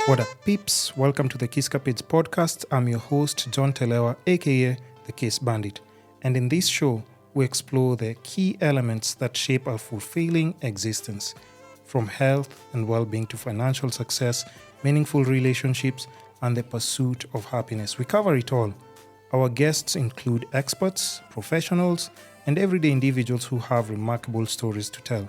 What up, peeps? Welcome to the Kisscapades podcast. I'm your host, John Telewa, aka the Kiss Bandit. And in this show, we explore the key elements that shape our fulfilling existence, from health and well-being to financial success, meaningful relationships, and the pursuit of happiness. We cover it all. Our guests include experts, professionals, and everyday individuals who have remarkable stories to tell.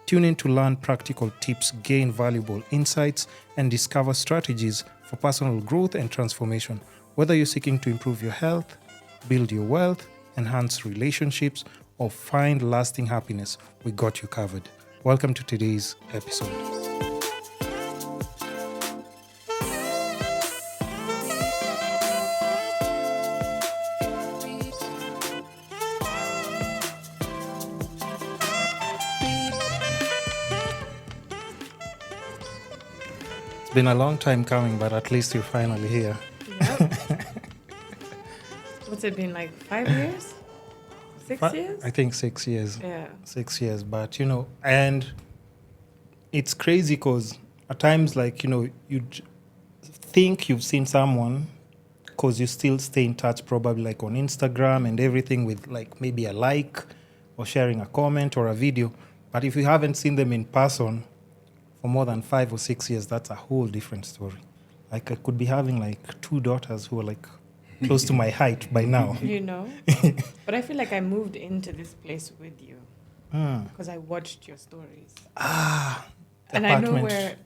Tune in to learn practical tips, gain valuable insights, and discover strategies for personal growth and transformation. Whether you're seeking to improve your health, build your wealth, enhance relationships, or find lasting happiness, we got you covered. Welcome to today's episode. It's been a long time coming, but at least you're finally here. Yep. What's it been, like 5 years? 6 years? I think 6 years. Yeah. 6 years, but and it's crazy because at times, you think you've seen someone because you still stay in touch, probably like on Instagram and everything with like maybe a like or sharing a comment or a video. But if you haven't seen them in person for more than 5 or 6 years, that's a whole different story. Like I could be having like 2 daughters who are like close to my height by now. But I feel like I moved into this place with you because I watched your stories. And apartment. I know where,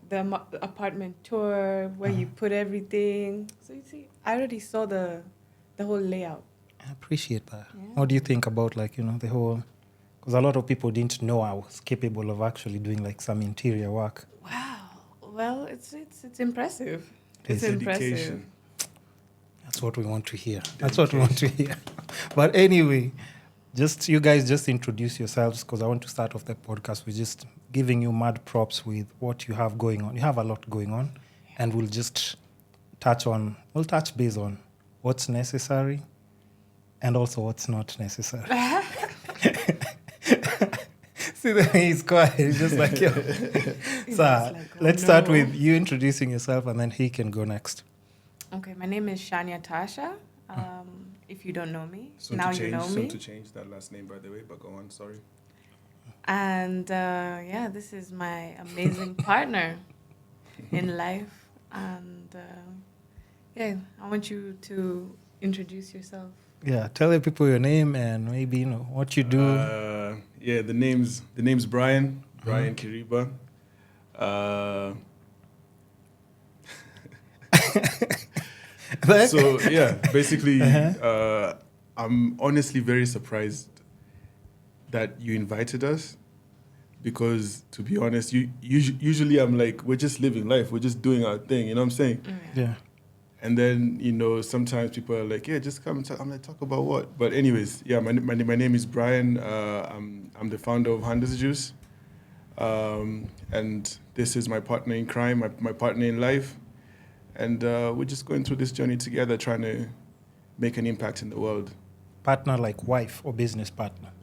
the apartment tour, where you put everything. So you see, I already saw the whole layout. I appreciate that. Yeah. What do you think about the whole... Because a lot of people didn't know I was capable of actually doing like some interior work. Wow. Well, it's impressive. It's impressive. That's what we want to hear. That's what we want to hear. But anyway, you guys just introduce yourselves because I want to start off the podcast with just giving you mad props with what you have going on. You have a lot going on, and we'll just touch base on what's necessary and also what's not necessary. See the way he's quiet. He's just like, yo. So let's start with you introducing yourself, and then he can go next. Okay, my name is Shania Tasha. If you don't know me, Soon now you know me. To change that last name, by the way, but go on, sorry. And this is my amazing partner in life. And I want you to introduce yourself. Yeah, tell the people your name and maybe what you do. The name's Brian Kiriba. So basically, I'm honestly very surprised that you invited us, because to be honest, usually I'm like, we're just living life, we're just doing our thing, you know what I'm saying? Yeah. And then, sometimes people are like, yeah, just come and talk. I'm like, talk about what? But anyways, my name is Brian. I'm the founder of HandasDoesWonders. And this is my partner in crime, my partner in life. And we're just going through this journey together, trying to make an impact in the world. Partner like wife or business partner?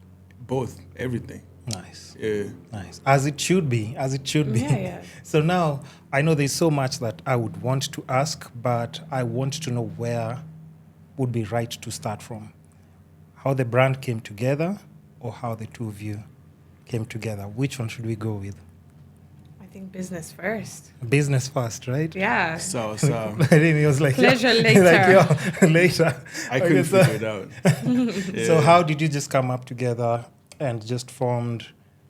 Both, everything. Nice. Yeah. Nice. As it should be. Yeah. So now, I know there's so much that I would want to ask, but I want to know where would be right to start from. How the brand came together, or how the two of you came together. Which one should we go with? I think business first. Business first, right? Yeah. So I think he was like, Pleasure later. Later. I couldn't figure it out. So how did you just come up together and just formed,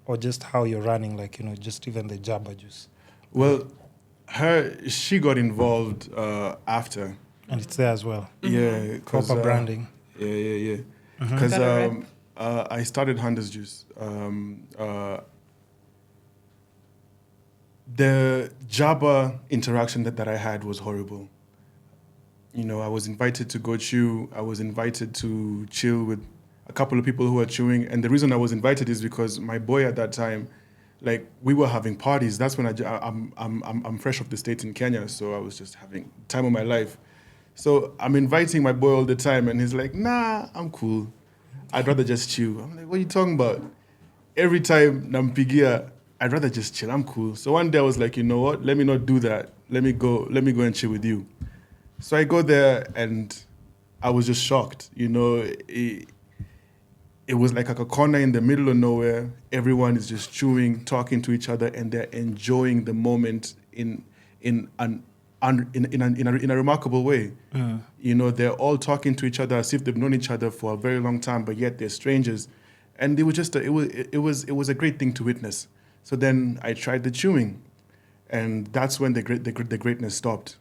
or just how you're running, just even the Jaba Juice? Well, she got involved after. And it's there as well. Yeah. Proper branding. Yeah. Because I started HandasDoesWonders. The Jaba interaction that I had was horrible. I was invited to go chew. I was invited to chill with a couple of people who were chewing. And the reason I was invited is because my boy at that time, like, we were having parties. That's when I'm fresh off the States in Kenya, so I was just having time of my life. So I'm inviting my boy all the time, and he's like, nah, I'm cool. I'd rather just chew. I'm like, what are you talking about? Every time nampigia, I'd rather just chill. I'm cool. So one day I was like, you know what? Let me not do that. Let me go and chill with you. So I go there and I was just shocked. You know, it was like a corner in the middle of nowhere. Everyone is just chewing, talking to each other, and they're enjoying the moment in a remarkable way. You know, they're all talking to each other as if they've known each other for a very long time, but yet they're strangers. And it was just it was a great thing to witness. So then I tried the chewing, and that's when the greatness stopped,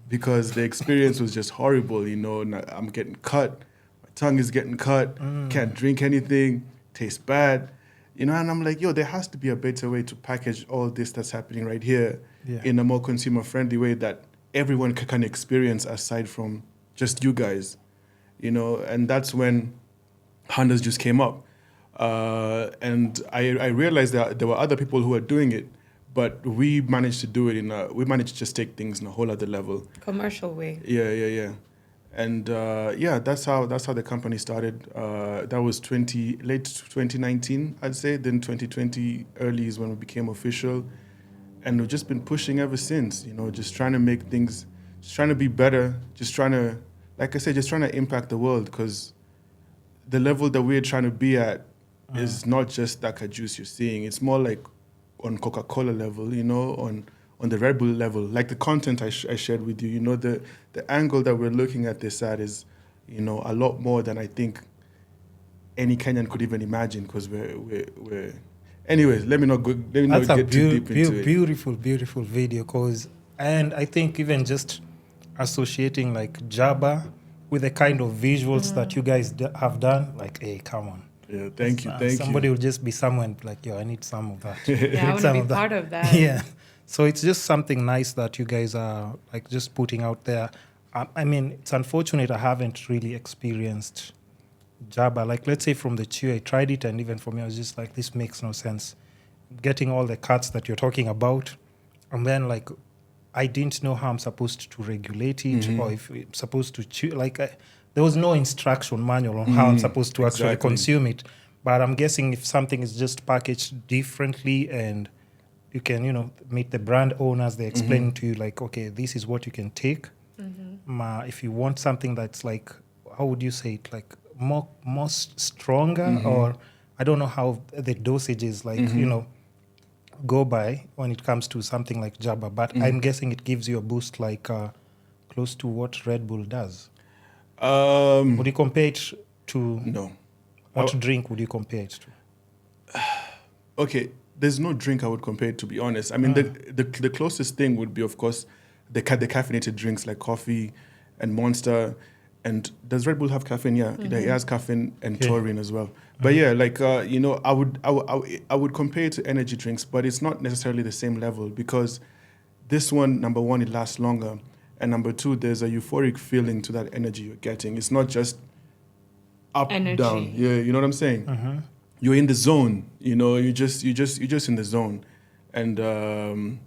because the experience was just horrible. You know, I'm getting cut, my tongue is getting cut, can't drink anything, tastes bad. You know, and I'm like, yo, there has to be a better way to package all this that's happening right here in a more consumer-friendly way that everyone can experience aside from just you guys. You know, and that's when Handers Juice came up. And I realized that there were other people who were doing it, but we managed to do it we managed to just take things in a whole other level. Commercial way. Yeah. And that's how the company started. That was late 2019, I'd say. Then 2020 early is when we became official, and we've just been pushing ever since. You know, just trying to make things, just trying to be better, just trying to, like I said, just trying to impact the world, because the level that we're trying to be at is not just that juice you're seeing. It's more like on Coca-Cola level, you know, on the Red Bull level. Like the content I shared with you, you know, the angle that we're looking at this at is, you know, a lot more than I think any Kenyan could even imagine, because we're anyways, let me not get too deep into it. Beautiful video, and I think even just associating like Jaba with the kind of visuals that you guys have done, like, hey, come on. Yeah, thank you. Somebody will just be somewhere like, yo, I need some of that. Yeah, I want to be part of that. Yeah. So it's just something nice that you guys are like just putting out there. I mean, it's unfortunate I haven't really experienced Jaba. Like, let's say from the chew, I tried it, and even for me, I was just like, this makes no sense. Getting all the cuts that you're talking about, and then like, I didn't know how I'm supposed to regulate it, or if I'm supposed to chew. Like, there was no instruction manual on how I'm supposed to actually consume it. But I'm guessing if something is just packaged differently, and you can, you know, meet the brand owners, they explain to you like, okay, this is what you can take. If you want something that's like, how would you say it, like more stronger, or I don't know how the dosage is like, you know, go by when it comes to something like Jaba, but I'm guessing it gives you a boost like close to what Red Bull does. Would you compare it to? No. What drink would you compare it to? Okay, there's no drink I would compare it to, be honest. I mean, the closest thing would be, of course, the caffeinated drinks like coffee and Monster. And does Red Bull have caffeine? Yeah, it has caffeine and taurine as well. But yeah, like you know, I would compare it to energy drinks, but it's not necessarily the same level, because this one, number one, it lasts longer, and number two, there's a euphoric feeling to that energy you're getting. It's not just up Energy. down. Yeah, you know what I'm saying? You're in the zone. You know, you're just in the zone, and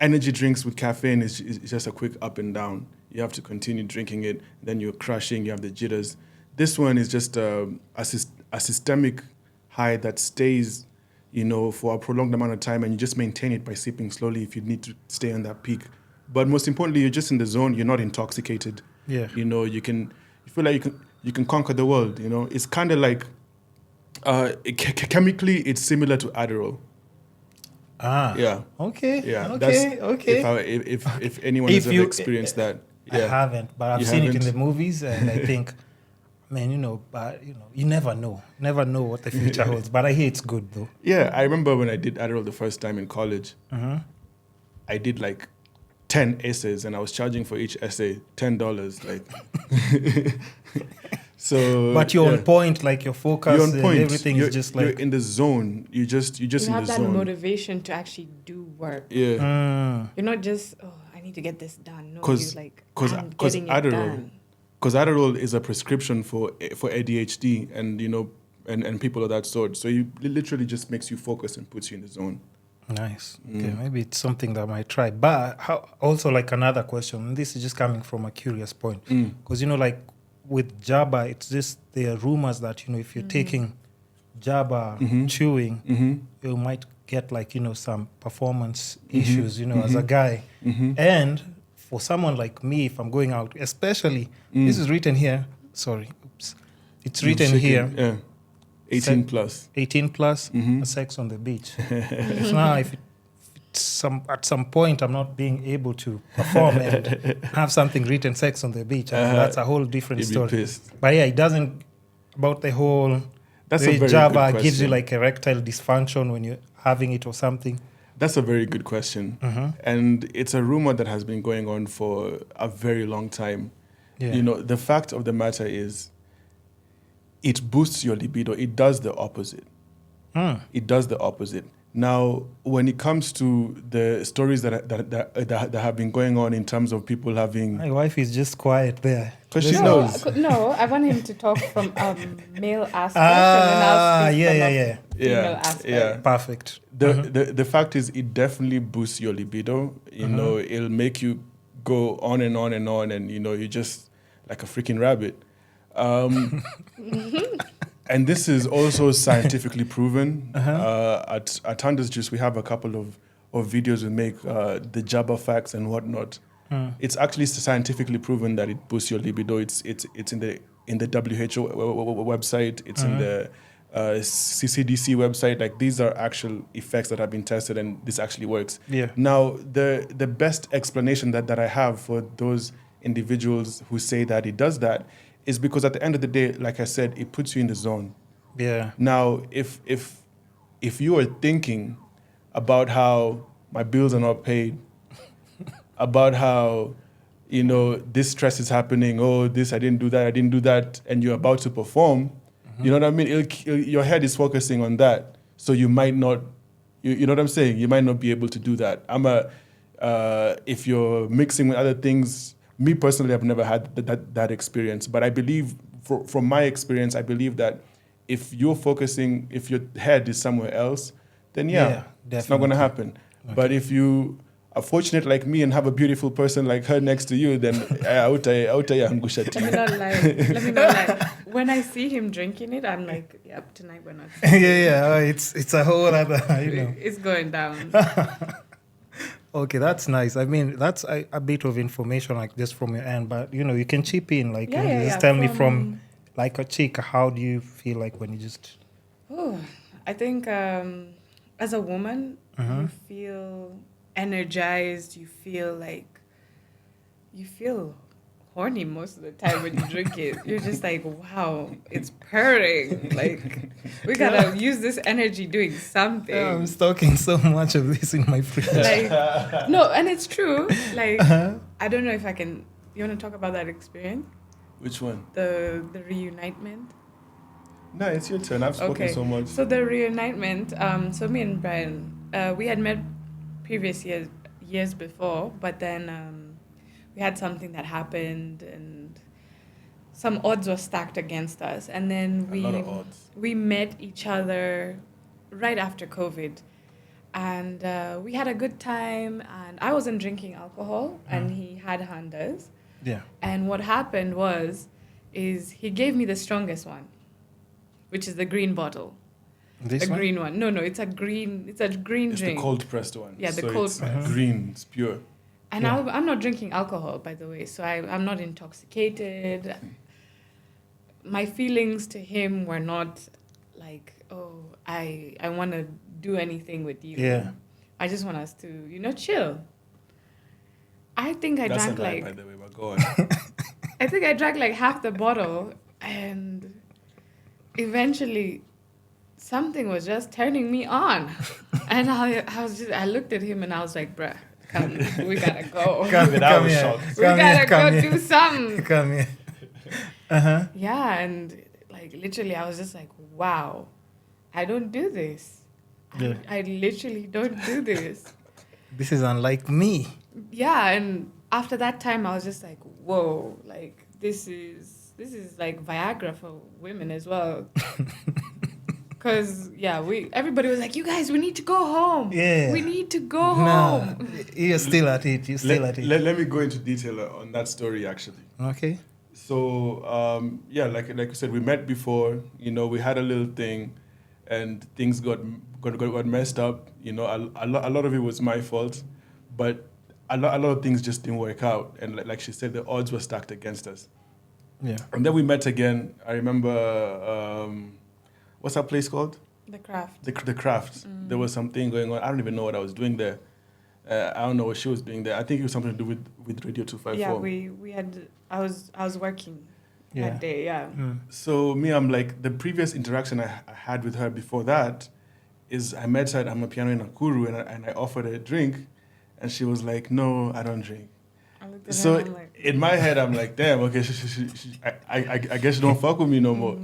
energy drinks with caffeine is just a quick up and down. You have to continue drinking it, then you're crashing, you have the jitters. This one is just a systemic high that stays, you know, for a prolonged amount of time, and you just maintain it by sipping slowly if you need to stay on that peak. But most importantly, you're just in the zone, you're not intoxicated. Yeah. You know, you feel like you can conquer the world, you know. It's kind of like, chemically, it's similar to Adderall. Yeah. Okay. Yeah. Okay. If anyone has ever experienced that. I haven't, but I've seen it in the movies, and I think, man, you know, but you know, you never know what the future holds. But I hear it's good though. Yeah, I remember when I did Adderall the first time in college. I did like 10 essays, and I was charging for each essay $10. Like, so. But you're on point, like your focus, you're on point. And everything is just like you're in the zone. You just in the zone. You have that motivation to actually do work. Yeah. You're not just I need to get this done. No, you're like, I'm getting it done. Because Adderall is a prescription for ADHD and, you know, and people of that sort. So it literally just makes you focus and puts you in the zone. Nice. Okay, maybe it's something that I might try. But also, like, another question, and this is just coming from a curious point. Because, you know, like with Jaba, it's just there are rumors that, you know, if you're taking Jaba chewing, you might get like, some performance issues, as a guy. And for someone like me, if I'm going out, especially, this is written here. Sorry, oops. It's written here. Yeah. 18 plus. 18 plus, sex on the beach. So now if at some point I'm not being able to perform and have something written, sex on the beach, that's a whole different You'd be story. pissed. But yeah, it doesn't, about the whole, That's the a way very Java good gives you question. like erectile dysfunction when you're having it or something. That's a very good question. And it's a rumor that has been going on for a very long time. Yeah. The fact of the matter is, it boosts your libido. It does the opposite. It does the opposite. Now, when it comes to the stories that have been going on in terms of people having... My wife is just quiet there. Because she No, knows. no, I want him to talk from male aspect, and then I'll speak from a female aspect. Yeah. Perfect. The fact is, it definitely boosts your libido. It'll make you go on and on and on, and you're just like a freaking rabbit. And this is also scientifically proven. At HandasDoesWonders, we have a couple of videos we make, the Jaba facts and whatnot. It's actually scientifically proven that it boosts your libido. It's in the WHO website. It's in the CDC website. Like, these are actual effects that have been tested, and this actually works. Yeah. Now, the best explanation that I have for those individuals who say that it does that is because at the end of the day, like I said, it puts you in the zone. Yeah. Now, if you are thinking about how my bills are not paid, about how, this stress is happening, I didn't do that, and you're about to perform, you know what I mean? Your head is focusing on that. So you might not, you know what I'm saying? You might not be able to do that. If you're mixing with other things, me personally, I've never had that experience. But I believe, from my experience, I believe that if you're focusing, if your head is somewhere else, then it's not going to happen. Okay. But if you are fortunate like me and have a beautiful person like her next to you, then I'll tell you, angusha. Let me not lie. When I see him drinking it, I'm like, yep, tonight we're not. It's a whole other, It's going down. Okay, that's nice. I mean, that's a bit of information, like, just from your end, but you can chip in, like, just tell me from like a chick, how do you feel like when you just... I think as a woman, you feel energized, you feel horny most of the time when you drink it. You're just like, wow, it's purring. Like, we gotta use this energy doing something. Yeah, I'm stocking so much of this in my fridge. Like, no, and it's true. Like, I don't know if I can... You want to talk about that experience? Which one? The reunitement? No, it's your turn. I've spoken so much. So the reunitement, so me and Brian, we had met previous years before, but then we had something that happened, and some odds were stacked against us. And then we met each other right after COVID, and we had a good time. And I wasn't drinking alcohol, and he had Handas. Yeah. And what happened is he gave me the strongest one, which is the green bottle. This one? Green one. No, it's a green It's drink. the cold pressed one. Yeah, the so cold it's pressed. green. It's pure. And I'm not drinking alcohol, by the way, so I'm not intoxicated. My feelings to him were not like, I want to do anything with you. Yeah. I just want us to, chill. I think I That's drank a lie, like... by the way, but go on. I think I drank like half the bottle, and eventually something was just turning me on. And I looked at him and I was like, bruh, come, we gotta go. We gotta go do something. Come here. Yeah, and like literally I was just like, wow, I don't do this. Yeah. I literally don't do this. This is unlike me. Yeah, and after that time I was just like, whoa, like this is like Viagra for women as well. Because, everybody was like, you guys, we need to go home. Yeah. We need to go home. You're still at it. Let me go into detail on that story, actually. Okay. So, like you said, we met before, we had a little thing. and things got messed up. You know, a lot of it was my fault, but a lot of things just didn't work out. And like she said, the odds were stacked against us. Yeah. And then we met again. I remember, what's that place called? The Craft. The Craft. There was something going on. I don't even know what I was doing there. I don't know what she was doing there. I think it was something to do with Radio 254. Yeah, we had. I was working that day. Yeah. So I'm like, the previous interaction I had with her before that is I met her at Amapiano in Nakuru, and I offered her a drink, and she was like, "No, I don't drink." So in my head, I'm like, damn, okay, I guess she don't fuck with me no more.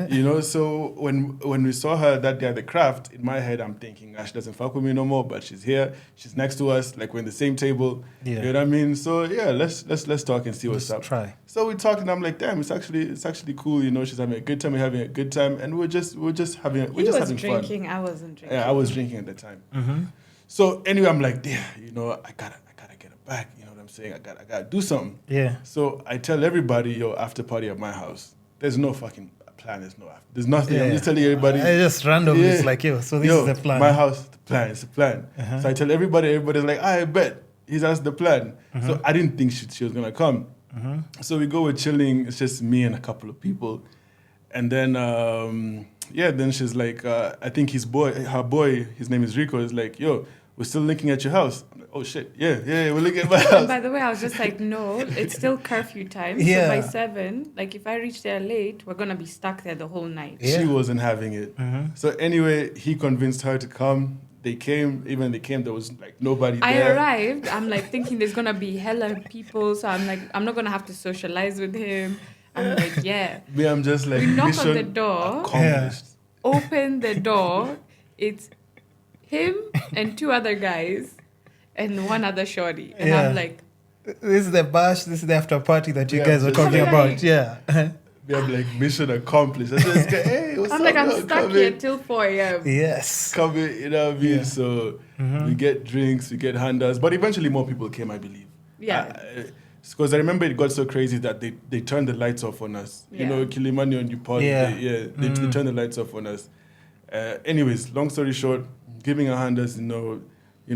You know, so when we saw her that day at the Craft, in my head, I'm thinking, she doesn't fuck with me no more, but she's here, she's next to us, like we're in the same table. Yeah. You know what I mean? So yeah, let's talk and see what's up. Try. So we talked, and I'm like, damn, it's actually cool. You know, she's having a good time, we're having a good time, and we're just having fun. Drinking, I wasn't drinking. Yeah, I was drinking at the time. So anyway, I'm like, yeah, you know, I gotta get her back. You know what I'm saying? I gotta do something. Yeah. So I tell everybody, yo, after party at my house. There's no fucking plan. There's nothing. Yeah. I'm just telling everybody. I just randomly, it's like, yo, so this is the plan. My house, the plan. It's the plan. So I tell everybody's like, I bet he's asked the plan. So I didn't think she was gonna come. So we go, we're chilling. It's just me and a couple of people, and then then she's like, I think her boy, his name is Rico, is like, yo, we're still linking at your house. I'm like, oh shit, yeah, we're linking at my house. And by the way, I was just like, no, it's still curfew time. Yeah. So by 7, like if I reach there late, we're gonna be stuck there the whole night. Yeah. She wasn't having it. So anyway, he convinced her to come. They came. There was like nobody there. I arrived. I'm like thinking there's gonna be hella people, so I'm like, I'm not gonna have to socialize with him. I'm like, yeah. Me, I'm just like, we knock on the door. Accomplished. Open the door. It's him and 2 other guys and one other shorty. And I'm like, this is the bash, this is the after party that you guys were talking about. Yeah. I'm like, mission accomplished. I said, hey, what's I'm up? like, I'm stuck here till 4 a.m. Yes. Come in, you know what I mean? Yeah. So we get drinks, we get handas. But eventually more people came, I believe. Yeah. Because I remember it got so crazy that they turned the lights off on us. Yeah. You know, Kilimani on Newport, they turned the lights off on us. Anyways, long story short, giving her handas, you know,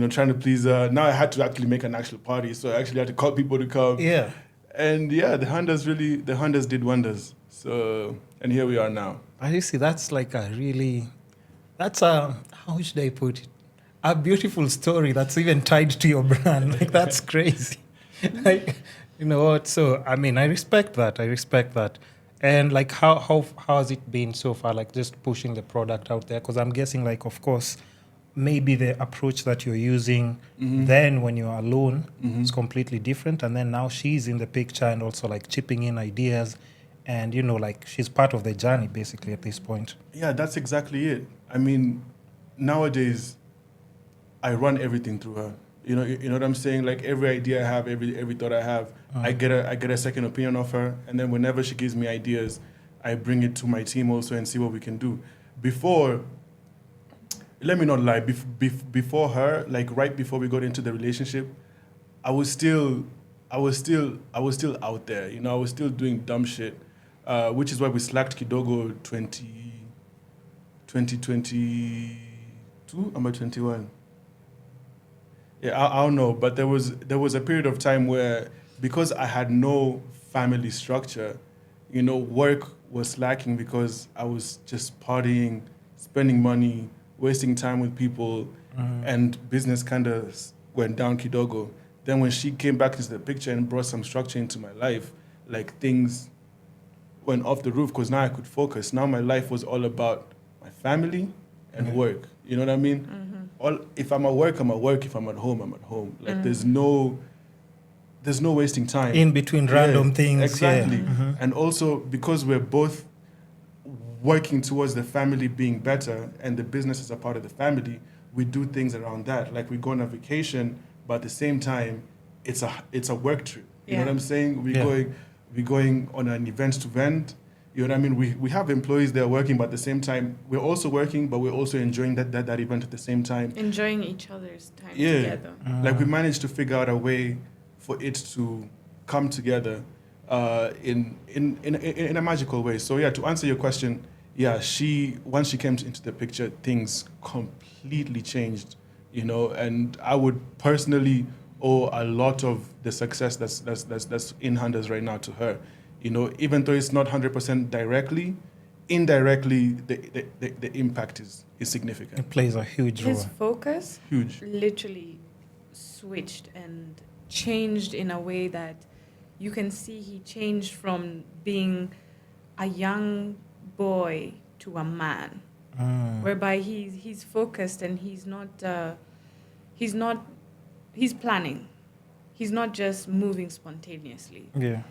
trying to please her. Now I had to actually make an actual party, so I actually had to call people to come. Yeah. And yeah, the handas did wonders. So, and here we are now. But you see, that's like how should I put it? A beautiful story that's even tied to your brand. Like, that's crazy. Like, you know what? So, I mean, I respect that. And like, how has it been so far? Like, just pushing the product out there? Because I'm guessing, like, of course, maybe the approach that you're using then when you're alone is completely different. And then now she's in the picture and also like chipping in ideas. And, you know, like she's part of the journey basically at this point. Yeah, that's exactly it. I mean, nowadays, I run everything through her. You know what I'm saying? Like every idea I have, every thought I have, I get a second opinion of her. And then whenever she gives me ideas, I bring it to my team also and see what we can do. Before, let me not lie, before her, like right before we got into the relationship, I was still out there. You know, I was still doing dumb shit, which is why we slacked Kidogo 2022. Am I 21? Yeah, I don't know, but there was a period of time where, because I had no family structure, you know, work was lacking because I was just partying, spending money, wasting time with people, and business kind of went down Kidogo. Then when she came back into the picture and brought some structure into my life, like things went off the roof because now I could focus. Now my life was all about my family and work. You know what I mean? If I'm at work, I'm at work. If I'm at home, I'm at home. Like there's no wasting time. In between random things. Exactly. Yeah. And also because we're both working towards the family being better and the business is a part of the family, we do things around that. Like we go on a vacation, but at the same time, it's a work trip. You know what I'm saying? We're going on an event. You know what I mean? We have employees that are working, but at the same time, we're also working, but we're also enjoying that event at the same time. Enjoying each other's time together. Like we managed to figure out a way for it to come together in a magical way. So yeah, to answer your question, once she came into the picture, things completely changed, and I would personally owe a lot of the success that's in Handas right now to her. Even though it's not 100% directly, indirectly the impact is significant. It plays a huge role. His focus Huge. literally switched and changed in a way that you can see he changed from being a young boy to a man, whereby he's focused and he's planning. He's not just moving spontaneously. Yeah.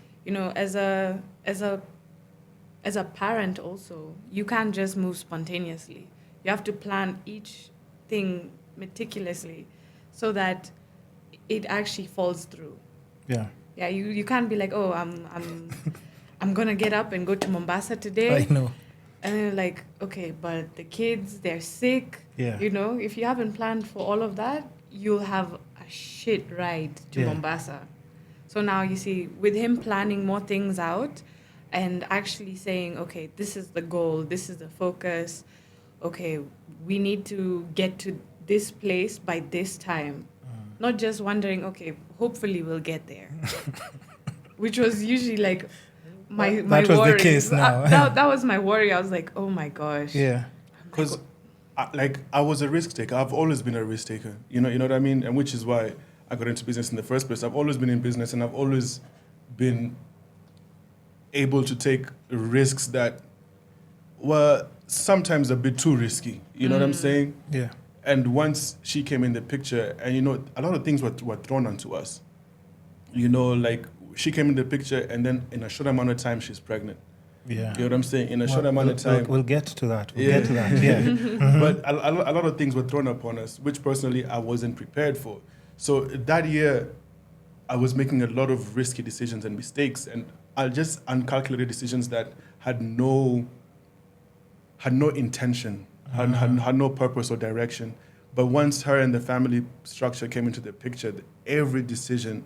As a parent also, you can't just move spontaneously. You have to plan each thing meticulously so that it actually falls through. Yeah. Yeah, you can't be like, oh, I'm gonna get up and go to Mombasa today. I know. And then like, okay, but the kids, they're sick. Yeah. If you haven't planned for all of that, you'll have a shit ride to Mombasa. So now you see, with him planning more things out and actually saying, okay, this is the goal, this is the focus. Okay, we need to get to this place by this time. Not just wondering, okay, hopefully we'll get there. Which was usually like my that was worry. the case now. That was my worry. I was like, oh my gosh. Yeah. Because I was a risk taker. I've always been a risk taker. You know what I mean? And which is why I got into business in the first place. I've always been in business and I've always been able to take risks that were sometimes a bit too risky. You know what I'm saying? Yeah. And once she came in the picture, and a lot of things were thrown onto us. Like she came in the picture, and then in a short amount of time, she's pregnant. Yeah. You know what I'm saying? In a short amount of time. We'll get to that. Yeah. But a lot of things were thrown upon us, which personally I wasn't prepared for. So that year, I was making a lot of risky decisions and mistakes, and just uncalculated decisions that had no intention. Had no purpose or direction. But once her and the family structure came into the picture, every decision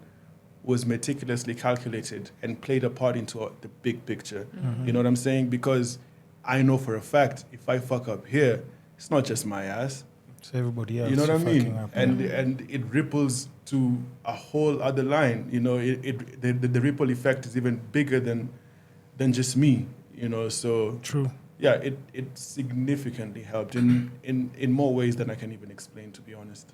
was meticulously calculated and played a part into the big picture. You know what I'm saying? Because I know for a fact, if I fuck up here, it's not just my ass. It's everybody else. You know what I mean? Up, and it ripples to a whole other line. The ripple effect is even bigger than just me. So true. Yeah, it significantly helped in more ways than I can even explain, to be honest.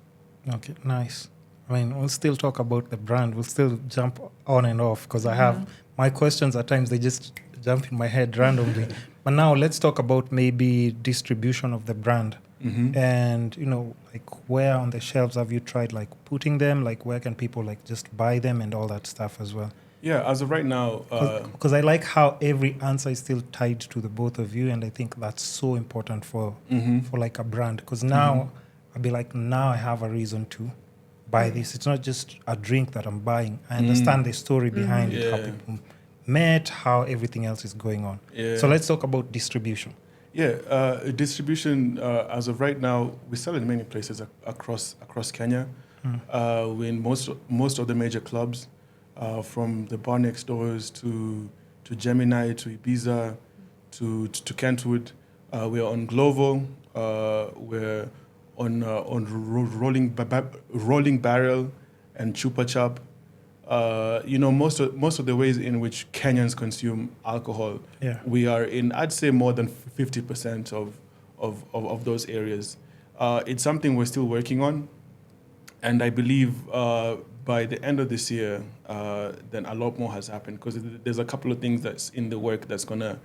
Okay, nice. I mean, we'll still talk about the brand. We'll still jump on and off because I have my questions at times, they just jump in my head randomly. But now let's talk about maybe distribution of the brand. And, like where on the shelves have you tried like putting them? Like where can people like just buy them and all that stuff as well? Yeah, as of right now... Because I like how every answer is still tied to the both of you, and I think that's so important for like a brand. Because now, I'll be like, now I have a reason to buy this. It's not just a drink that I'm buying. I understand the story behind it, how people met, how everything else is going on. Yeah. So let's talk about distribution. Yeah, distribution, as of right now, we sell in many places across Kenya. We're in most of the major clubs. From the bar next doors to Gemini, to Ibiza, to Kentwood. We're on Glovo. We're on Rolling Barrel and Chupa Chup. Most of the ways in which Kenyans consume alcohol, we are in, I'd say, more than 50% of those areas. It's something we're still working on, and I believe by the end of this year, then a lot more has happened, because there's a couple of things that's in the work that's going to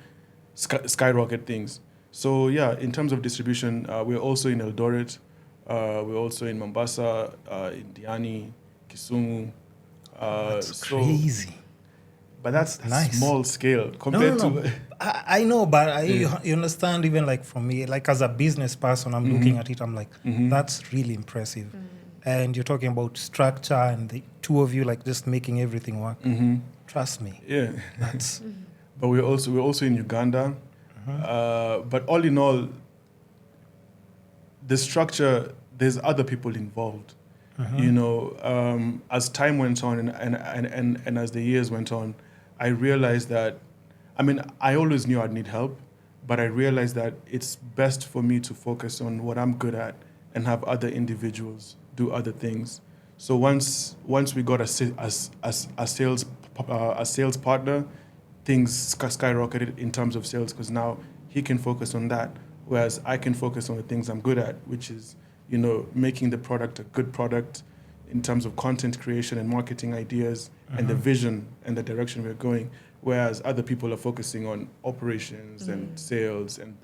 skyrocket things. So yeah, in terms of distribution, we're also in Eldoret, we're also in Mombasa, in Diani, Kisumu. That's crazy. But that's nice. Small scale compared to... I know, but you understand, even like for me, like as a business person, I'm looking at it, I'm like, that's really impressive. And you're talking about structure and the two of you like just making everything work. Trust me. Yeah. That's. But we're also in Uganda. But all in all, the structure, there's other people involved. As time went on and as the years went on, I realized that, I always knew I'd need help, but I realized that it's best for me to focus on what I'm good at and have other individuals do other things. So once we got a sales partner, things skyrocketed in terms of sales, because now he can focus on that, whereas I can focus on the things I'm good at, which is, making the product a good product in terms of content creation and marketing ideas and the vision and the direction we're going, whereas other people are focusing on operations and sales and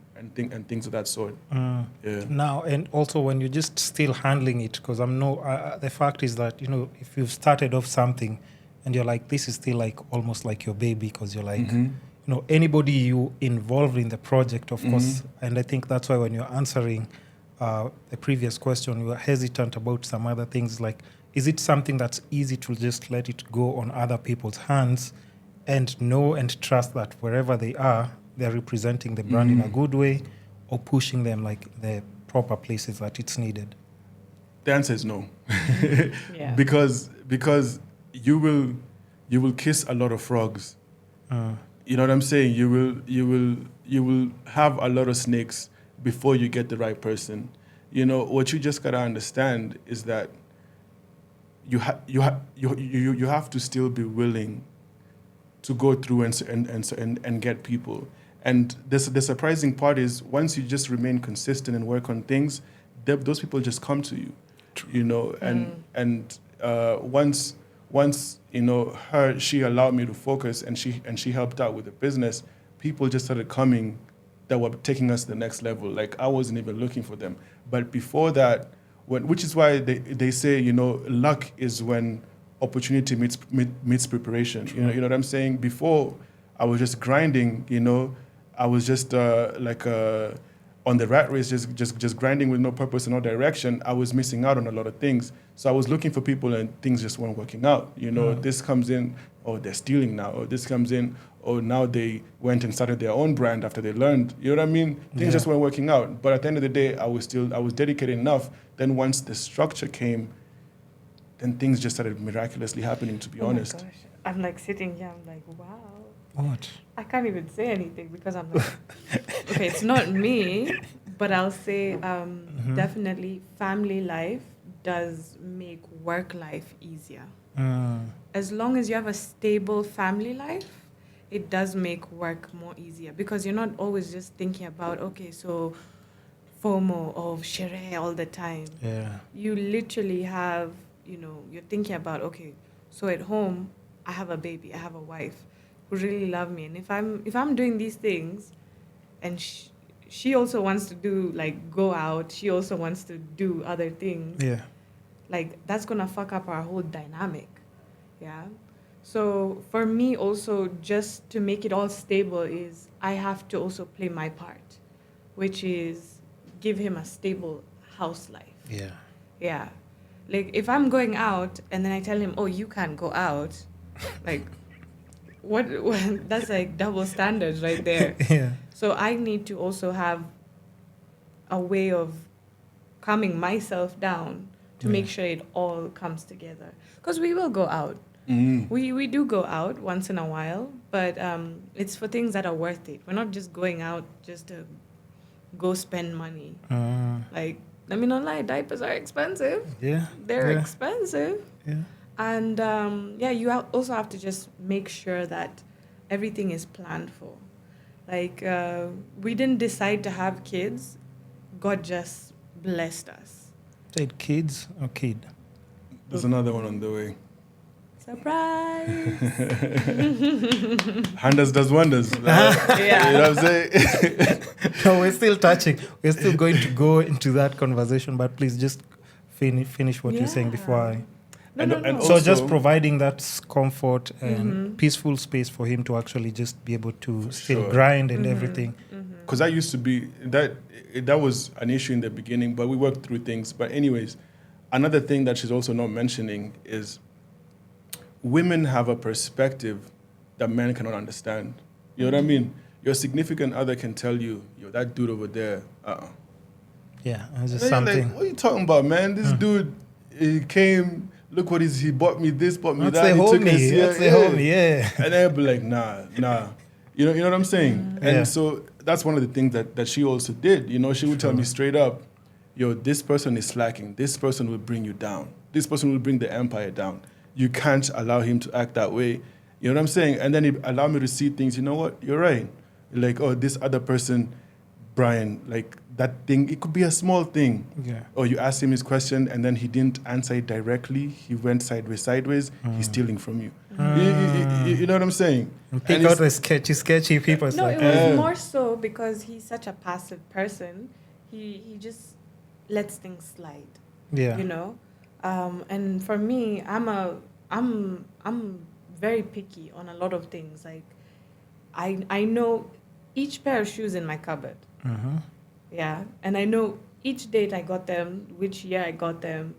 things of that sort. Yeah. Now, and also when you're just still handling it, because the fact is that, if you've started off something and you're like, this is still like almost like your baby, because you're like, anybody you involved in the project, of course, and I think that's why when you're answering the previous question, you were hesitant about some other things, like, is it something that's easy to just let it go on other people's hands and know and trust that wherever they are, they're representing the brand in a good way, or pushing them like the proper places that it's needed? The answer is no. Yeah. Because you will kiss a lot of frogs. You know what I'm saying? You will have a lot of snakes before you get the right person. What you just gotta understand is that you have to still be willing to go through and get people. And the surprising part is, once you just remain consistent and work on things, those people just come to you. Once she allowed me to focus, and she helped out with the business, people just started coming that were taking us to the next level. Like, I wasn't even looking for them. But before that, which is why they say, luck is when opportunity meets preparation. You know what I'm saying? Before, I was just grinding, I was just on the rat race, just grinding with no purpose and no direction. I was missing out on a lot of things. So I was looking for people, and things just weren't working out. This comes in, oh, they're stealing now. Or this comes in, oh, now they went and started their own brand after they learned. You know what I mean? Things just weren't working out. But at the end of the day, I was dedicated enough. Then once the structure came, then things just started miraculously happening, to be honest. My gosh. I'm like sitting here, I'm like, wow. What? I can't even say anything, because I'm like, okay, it's not me, but I'll say definitely family life does make work life easier. As long as you have a stable family life, it does make work more easier, because you're not always just thinking about, okay, so FOMO or sherehe all the time. Yeah. You literally have, you're thinking about, okay, so at home, I have a baby, I have a wife who really love me. And if I'm doing these things, and she also wants to do, like, go out, she also wants to do other things. Yeah. Like, that's going to fuck up our whole dynamic. Yeah. So for me also, just to make it all stable, is I have to also play my part, which is give him a stable house life. Yeah. Yeah. Like, if I'm going out and then I tell him, oh, you can't go out, like, what that's like double standards right there. Yeah. So I need to also have a way of calming myself down to make sure it all comes together. Because we will go out. We do go out once in a while, but it's for things that are worth it. We're not just going out just to go spend money. Like, let me not lie, diapers are expensive. Yeah. They're expensive. Yeah. And you also have to just make sure that everything is planned for. Like, we didn't decide to have kids. God just blessed us. Said kids or kid? There's another one on the way. Surprise! HandasDoesWonders. Yeah. You know what I'm saying? No, we're still touching. We're still going to go into that conversation, but please just finish what you're saying before I... No. So just providing that comfort and peaceful space for him to actually just be able to still grind and everything. Because that used to be, that was an issue in the beginning, but we worked through things. But anyways, another thing that she's also not mentioning is women have a perspective that men cannot understand. You know what I mean? Your significant other can tell you, yo, that dude over there, Yeah, it's just Then you're something. like, what are you talking about, man? This dude, he came, look what he bought me this, bought me That's that. the He took homie. us here. That's the homie, yeah. And they'll be like, nah. You know what I'm saying? Yeah. And so that's one of the things that she also did. You know, she would tell me straight up, yo, this person is slacking. This person will bring you down. This person will bring the empire down. You can't allow him to act that way. You know what I'm saying? And then it allowed me to see things. You know what? You're right. Like, oh, this other person, Brian, like that thing, it could be a small thing. Yeah. Or you asked him his question and then he didn't answer it directly. He went sideways. He's stealing from you. You know what I'm saying? And pick out the sketchy people. It's No, like, it was more so because he's such a passive person. He just lets things slide. yeah. You know, and for me, I'm very picky on a lot of things. Like, I know each pair of shoes in my cupboard. Mm-hmm. Yeah, and I know each date I got them, which year I got them,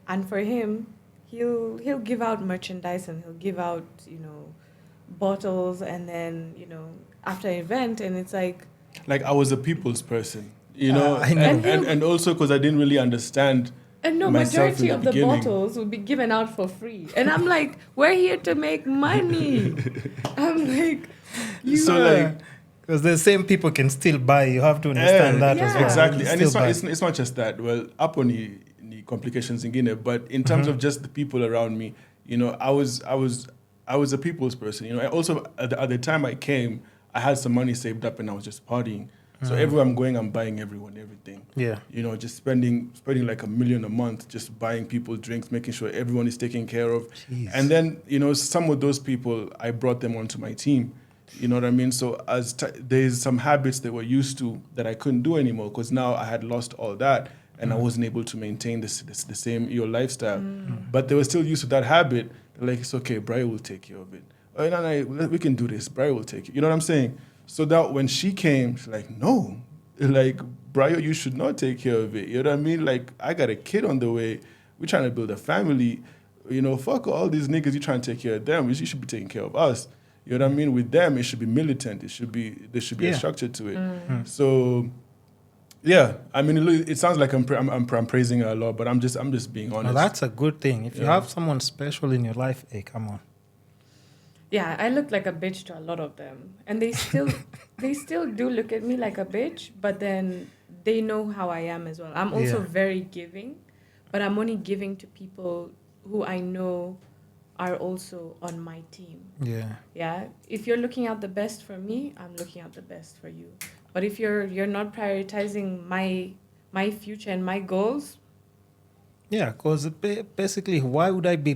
and for him, he'll give out merchandise and he'll give out, you know, bottles, and then, you know, after an event, and it's like I was a people's person, you know, I know. and also because I didn't really understand. and no, myself majority in of the the beginning. bottles would be given out for free, and I'm like, we're here to make money. I'm like, So like, because the same people can still buy. You have to understand that as well. exactly, You and still buy. it's not just that. Well, up on the complications in Guinea, but in terms of just the people around me, you know, I was a people's person. You know, I also at the time I came, I had some money saved up and I was just partying. So everywhere I'm going, I'm buying everyone everything. Yeah. You know, just spending like $1 million a month, just buying people drinks, making sure everyone is taken care of. Jeez. And then, you know, some of those people, I brought them onto my team. You know what I mean? So there's some habits they were used to that I couldn't do anymore because now I had lost all that and I wasn't able to maintain the same lifestyle. But they were still used to that habit. They're like, it's okay, Brian will take care of it. Oh, no, we can do this. Brian will take it. You know what I'm saying? So that when she came, she's like, no, like, Brian, you should not take care of it. You know what I mean? Like, I got a kid on the way. We're trying to build a family. You know, fuck all these niggas. You trying to take care of them. You should be taking care of us. You know what I mean? With them, it should be militant. There should be a structure to it. So, yeah. I mean, it sounds like I'm praising her a lot, but I'm just being honest. Now that's a good thing. If you have someone special in your life, hey, come on. yeah, I look like a bitch to a lot of them, and they still do look at me like a bitch, but then they know how I am as well. I'm also very giving, but I'm only giving to people who I know are also on my team. Yeah. Yeah. If you're looking out the best for me, I'm looking out the best for you. But if you're not prioritizing my future and my goals. Yeah, because basically, why would I be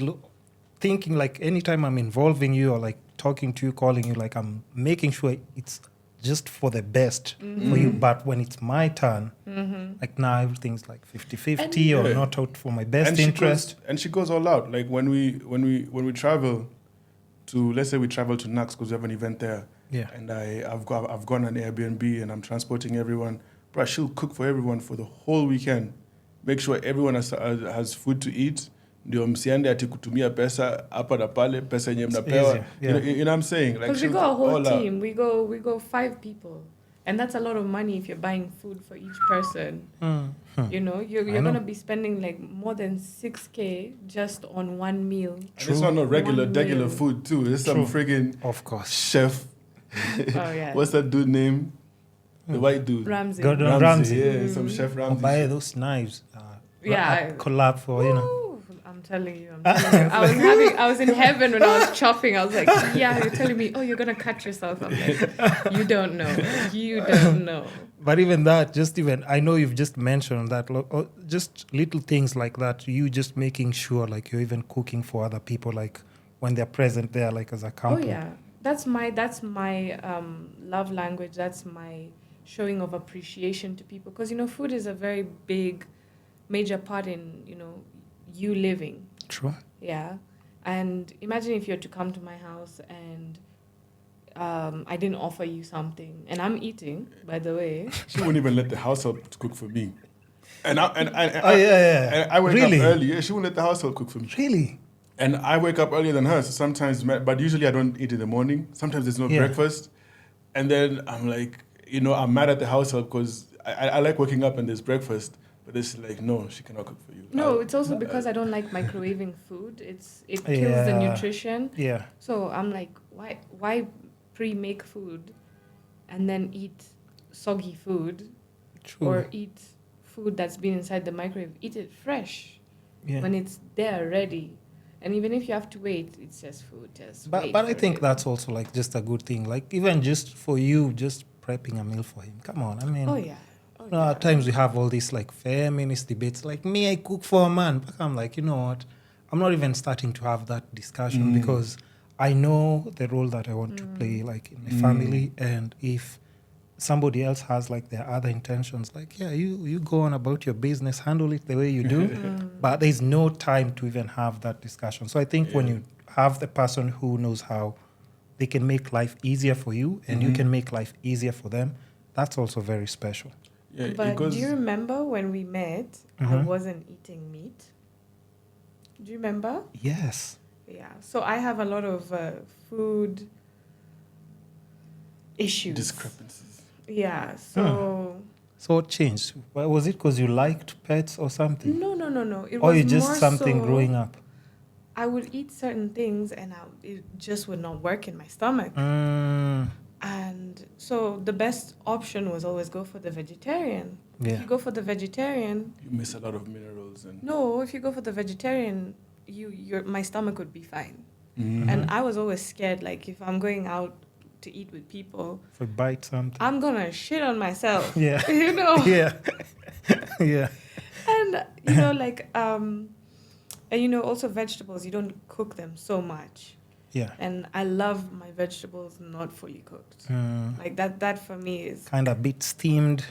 thinking like anytime I'm involving you or like talking to you, calling you, like I'm making sure it's just for the best for you. But when it's my turn, like now everything's like 50-50 or not out for my best interest. And she goes all out. Like when we travel to, let's say we travel to Nax because we have an event there. Yeah. And I've gone on Airbnb and I'm transporting everyone. Bruh, she'll cook for everyone for the whole weekend. Make sure everyone has food to eat. Ndio msiende ati kutumia pesa hapa na pale, pesa yenye mnapewa. You know what I'm saying? Like, because we go a whole team. We go 5 people. And that's a lot of money if you're buying food for each person. You know, you're going to be spending like more than 6K just on one meal. And it's not regular food too. It's some friggin' of course chef. Oh yeah. What's that dude name? The white dude. Ramsey. Gordon Ramsay. Yeah, some chef Ramsey. Buy those knives. Yeah. Collab for, you know. Ooh, I'm telling you. I was in heaven when I was chopping. I was like, yeah, you're telling me, oh, you're going to cut yourself. I'm like, you don't know. You don't know. But even that, I know you've just mentioned that, just little things like that, you just making sure like you're even cooking for other people, like when they're present there, like as a couple. Oh, yeah. That's my love language. That's my showing of appreciation to people. Because, you know, food is a very big, major part in, you know, you living. True. Yeah. And imagine if you were to come to my house and I didn't offer you something. And I'm eating, by the way. She wouldn't even let the house help cook for me. And I wake Really? up early. Yeah, she wouldn't let the house help cook for me. Really? And I wake up earlier than her, so sometimes, but usually I don't eat in the morning. Sometimes there's no breakfast. And then I'm like, you know, I'm mad at the house help because I like waking up and there's breakfast. But it's like, no, she cannot cook for you. No, it's also because I don't like microwaving food. It kills the nutrition. Yeah. So I'm like, why pre-make food and then eat soggy food. True. Or eat food that's been inside the microwave. Eat it fresh when it's there ready. And even if you have to wait, it's just food. But I think that's also like just a good thing. Like even just for you, just prepping a meal for him. Come on, I mean. Oh yeah. At times we have all these like feminist debates. Like me, I cook for a man. But I'm like, you know what? I'm not even starting to have that discussion because I know the role that I want to play, like in my family, and if somebody else has like their other intentions, like you go on about your business, handle it the way you do, but there's no time to even have that discussion. So I think when you have the person who knows how they can make life easier for you and you can make life easier for them, that's also very special. Yeah, but do you remember when we met, I wasn't eating meat? Do you remember? Yes. Yeah, so I have a lot of food issues. discrepancies. Yeah, so... So what changed? Well, was it because you liked pets or something? No. It Or was you just more something so growing up? I would eat certain things and it just would not work in my stomach. And so the best option was always go for the vegetarian. Yeah. If you go for the vegetarian... You miss a lot of minerals. No, if you go for the vegetarian, my stomach would be fine. And I was always scared, like if I'm going out to eat with people, If I bite something. I'm gonna shit on myself. Yeah. You know? Yeah. Yeah. And, like, and, also vegetables, you don't cook them so much. Yeah. And I love my vegetables not fully cooked. Like that for me is... Kind of a bit steamed,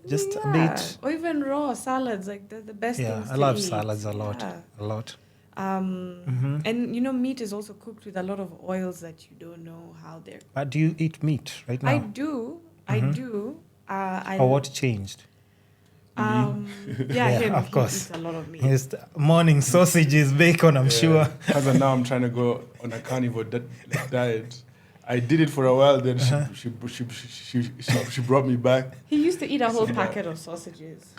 just a bit. Or even raw salads, like they're the best things Yeah, I to love eat. salads a lot. Yeah. A lot. And, meat is also cooked with a lot of oils that you don't know how they're... But do you eat meat right now? I do. Or what changed? Him, of he course. eats a lot of meat. His morning sausages, bacon, I'm sure. As of now, I'm trying to go on a carnivore diet. I did it for a while. Then she brought me back. He used to eat a whole packet of sausages.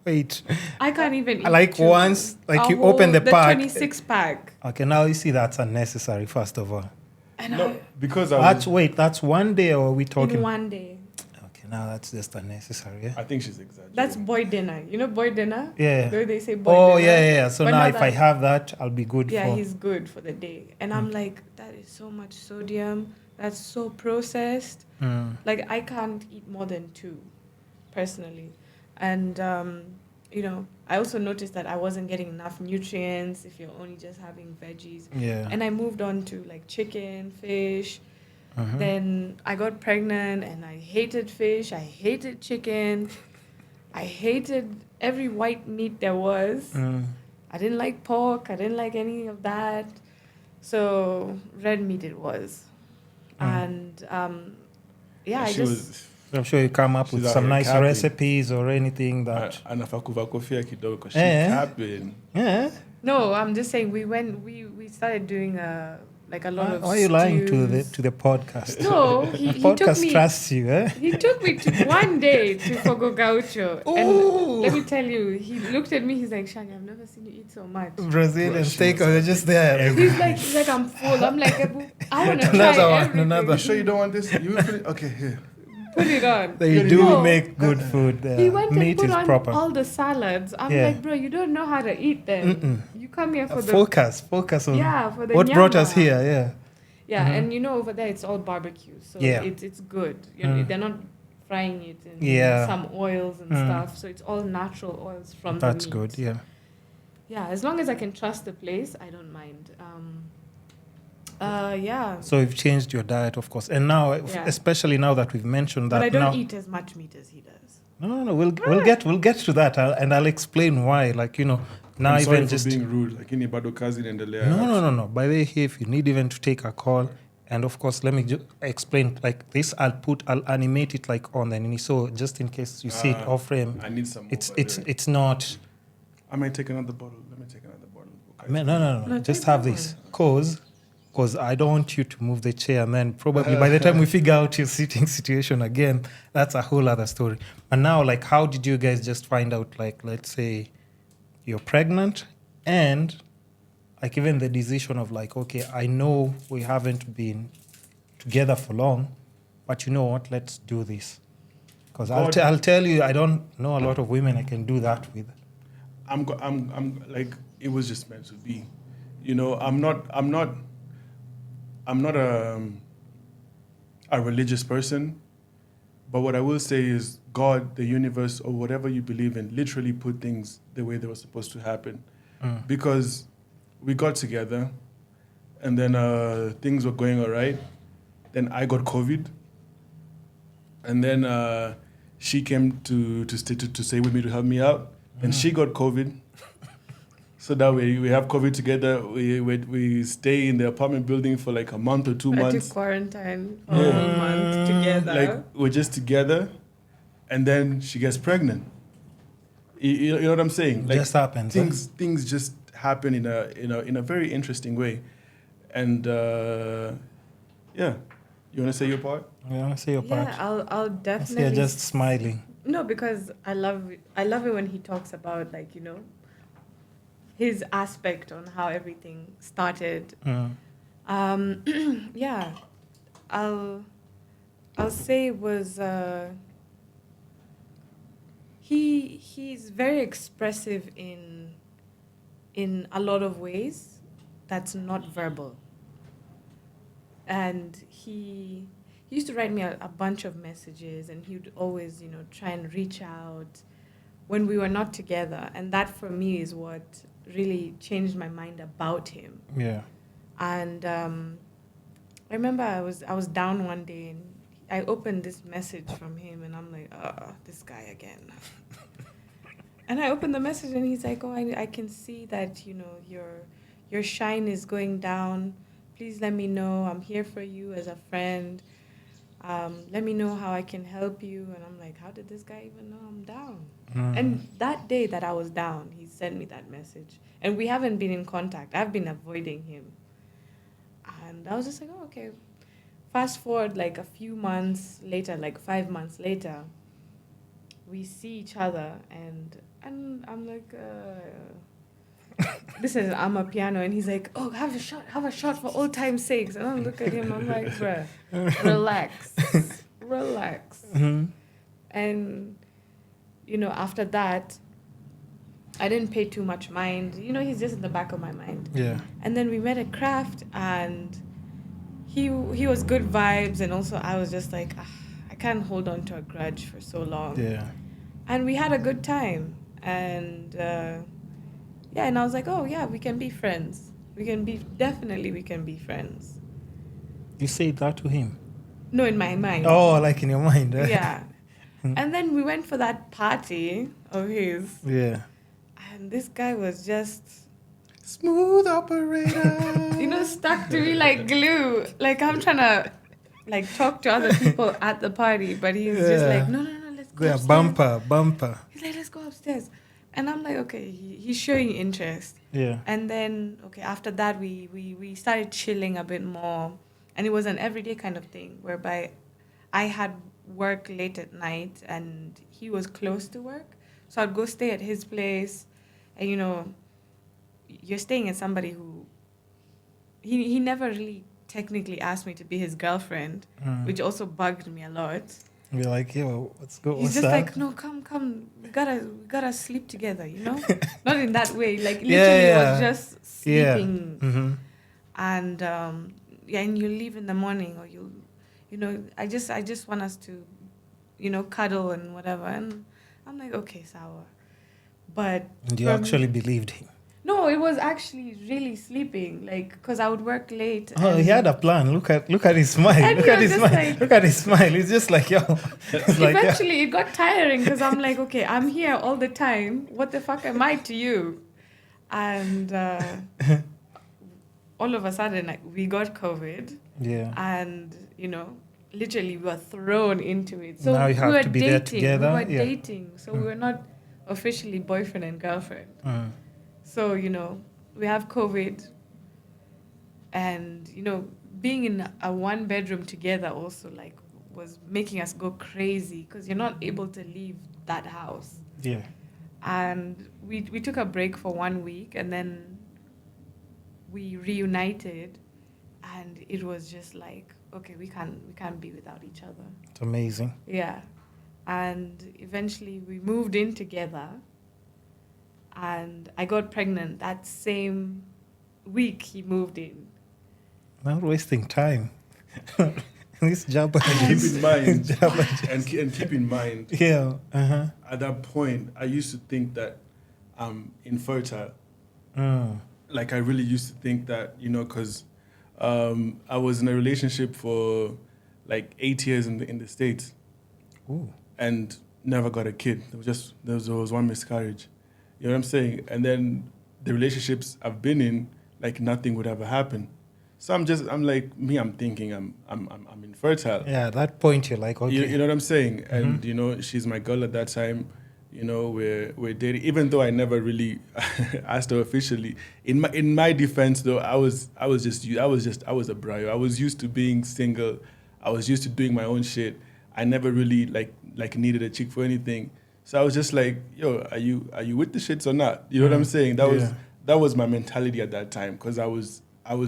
Wait. I can't even eat Like two. once, like you open the pack. 26 pack. Okay, now you see that's unnecessary, first of all. And No, because That's one day or are we talking? in one day. Okay, now that's just unnecessary, yeah? I think she's exaggerating. That's boy dinner. You know boy dinner? Yeah. Where they say boy Oh, dinner. yeah. So But now not if I that- have that, I'll be good Yeah, for... he's good for the day. And I'm like, that is so much sodium. That's so processed. Like, I can't eat more than 2, personally. And, I also noticed that I wasn't getting enough nutrients if you're only just having veggies. Yeah. And I moved on to, like, chicken, fish. Then I got pregnant and I hated fish. I hated chicken. I hated every white meat there was. I didn't like pork. I didn't like any of that. So red meat it was. And I just... I'm sure you come up She's with out some here nice capping. recipes or anything that... Anafakuva kofia kidogo because she's Eh. capping. Yeah. No, I'm just saying we started doing a lot of Why are you lying to stews. the podcast? No, The he took podcast me... trusts you, eh? He took me to one day to Fogo Gaucho. Ooh. And let me tell you, he looked at me, he's like, Shania, I've never seen you eat so much. Brazilian steak, or just there. He's like, I'm full. I'm like, I want to try Another one, everything. another. You sure you don't want this? You will finish? Okay, here. Put it on. They do No. make good food there. He went Meat and put is on proper. all the salads. I'm Yeah. like, bro, you don't know how to eat them. You come here for the... Focus on for the what brought us nyama. here, yeah. Yeah, and over there it's all barbecue. So Yeah. it's good. They're not frying it in Yeah. some oils and stuff. So it's all natural oils from That's the meat. good, yeah. Yeah, as long as I can trust the place, I don't mind. Yeah. So you've changed your diet, of course. And now, Yeah. especially now that we've mentioned that But I don't now... eat as much meat as he does. No. We'll get to that, and I'll explain why. Like now I'm sorry even for just being rude. Like any bado kazi and no. By the way, here, if you need even to take a call, and of course, let me explain like this. I'll animate it like on the nini. So just in case you see it off frame, I need some more. it's not. I might take another bottle. Let me take another bottle. Okay. No. No, Just take have that this, cause I don't want you to move the chair, and then probably by the time we figure out your sitting situation again, that's a whole other story. And now, like, how did you guys just find out? Like, let's say you're pregnant, and like even the decision of like, okay, I know we haven't been together for long, but you know what? Let's do this. Because God- I'll tell you, I don't know a lot of women I can do that with. I'm like, it was just meant to be. You know, I'm not a religious person, but what I will say is God, the universe, or whatever you believe in, literally put things the way they were supposed to happen. Because we got together, and then things were going all right. Then I got COVID, and then she came to stay with me to help me out, and she got COVID. So that way we have COVID together. We stay in the apartment building for like a month or 2 We had months. to quarantine for a whole month together. Like we're just together, and then she gets pregnant. You know what I'm saying? Like Just happens. Huh? things just happen in a very interesting way, and yeah. You want to say your part? You want to say your part? Yeah, I'll I definitely. see you're just smiling. No, because I love it when he talks about, like, you know, his aspect on how everything started. Yeah, I'll say it was he's very expressive in a lot of ways that's not verbal. And he used to write me a bunch of messages, and he would always, you know, try and reach out when we were not together. And that for me is what really changed my mind about him. Yeah. And I remember I was down one day, and I opened this message from him, and I'm like, this guy again. And I opened the message, and he's like, I can see that, you know, your shine is going down. Please let me know. I'm here for you as a friend. Let me know how I can help you. And I'm like, how did this guy even know I'm down? And that day that I was down, he sent me that message. And we haven't been in contact. I've been avoiding him. And I was just like, oh, okay. Fast forward like a few months later, like 5 months later, we see each other, and I'm like, this is Amapiano, and he's like, oh, have a shot for old time's sakes. And I look at him, I'm like, bruh, relax. And, you know, after that, I didn't pay too much mind. You know, he's just in the back of my mind. Yeah. And then we met at Craft, and he was good vibes, and also I was just like, I can't hold on to a grudge for so long. Yeah. And we had a good time, and yeah, and I was like, oh yeah, we can be friends. We can be friends. You say that to him? No, in my mind. Oh, like in your mind, right? Yeah. And then we went for that party of his. Yeah. And this guy was just, Smooth operator. you know, stuck to me like glue. Like I'm trying to like talk to other people at the party, but he's just like, no, let's go Yeah, upstairs. bumper. He's like, let's go upstairs. And I'm like, okay, he's showing interest. Yeah. And then, okay, after that, we started chilling a bit more. And it was an everyday kind of thing, whereby I had work late at night, and he was close to work. So I'd go stay at his place. And, you know, you're staying at somebody who... He never really technically asked me to be his girlfriend, which also bugged me a lot. We're like, yo, what's He's just that? like, no, come. We gotta sleep together, you know? Not in that way. Like, literally was just sleeping. Yeah. Mm-hmm. And, and you leave in the morning, or you know, I just want us to, you know, cuddle and whatever. And I'm like, okay, sour. But... And you actually believed him? No, it was actually really sleeping, like, because I would work late. Oh, he had a plan. Look at his smile. And Look he at was his just smile. like- Look at his smile. He's just like, yo. It's like, yeah. Eventually, it got tiring, because I'm like, okay, I'm here all the time. What the fuck am I to you? And all of a sudden, like, we got COVID. Yeah. And, you know, literally we were thrown into it. So Now you have we were to be there dating. together. We were Yeah. dating. So we were not officially boyfriend and girlfriend. So, you know, we have COVID. And, you know, being in a one bedroom together also, like, was making us go crazy, because you're not able to leave that house. Yeah. And we took a break for 1 week, and then we reunited, and it was just like, okay, we can't be without each other. It's amazing. Yeah. And eventually we moved in together, and I got pregnant that same week he moved in. Not wasting time. This Jaba Keep Juice. in mind, Jaba Juice. and keep in mind, Yeah. Uh-huh. at that point, I used to think that I'm infertile. Like I really used to think that, you know, because I was in a relationship for like 8 years in the States. Ooh. And never got a kid. There was one miscarriage. You know what I'm saying? And then the relationships I've been in, like nothing would ever happen. So I'm thinking I'm infertile. Yeah, at that point you're like, okay. You know what I'm saying? And you know, she's my girl at that time. You know, we're dating. Even though I never really asked her officially. In my defense, though, I was a bro. I was used to being single. I was used to doing my own shit. I never really like needed a chick for anything. So I was just like, yo, are you with the shits or not? You know what I'm saying? That was my mentality at that time, because I was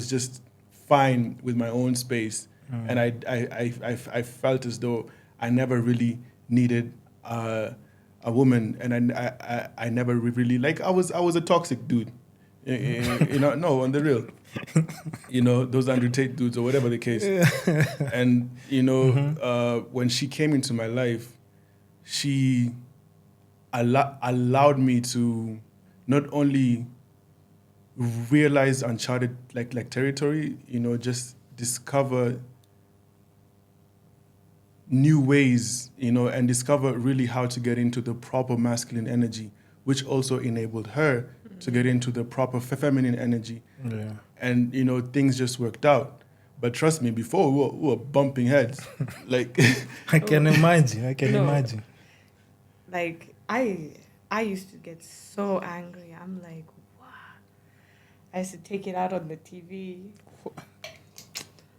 just fine with my own space, and I felt as though I never really needed a woman, and I never really like I was a toxic dude. You know, no, on the real. You know, those Andrew Tate dudes or whatever the case. And, you know, when she came into my life, she allowed me to not only realize uncharted like territory, you know, just discover new ways, you know, and discover really how to get into the proper masculine energy, which also enabled her to get into the proper feminine energy. Yeah. And, you know, things just worked out. But trust me, before we were bumping heads. Like, I can imagine. No. Imagine. Like, I used to get so angry. I'm like, wow. I used to take it out on the TV.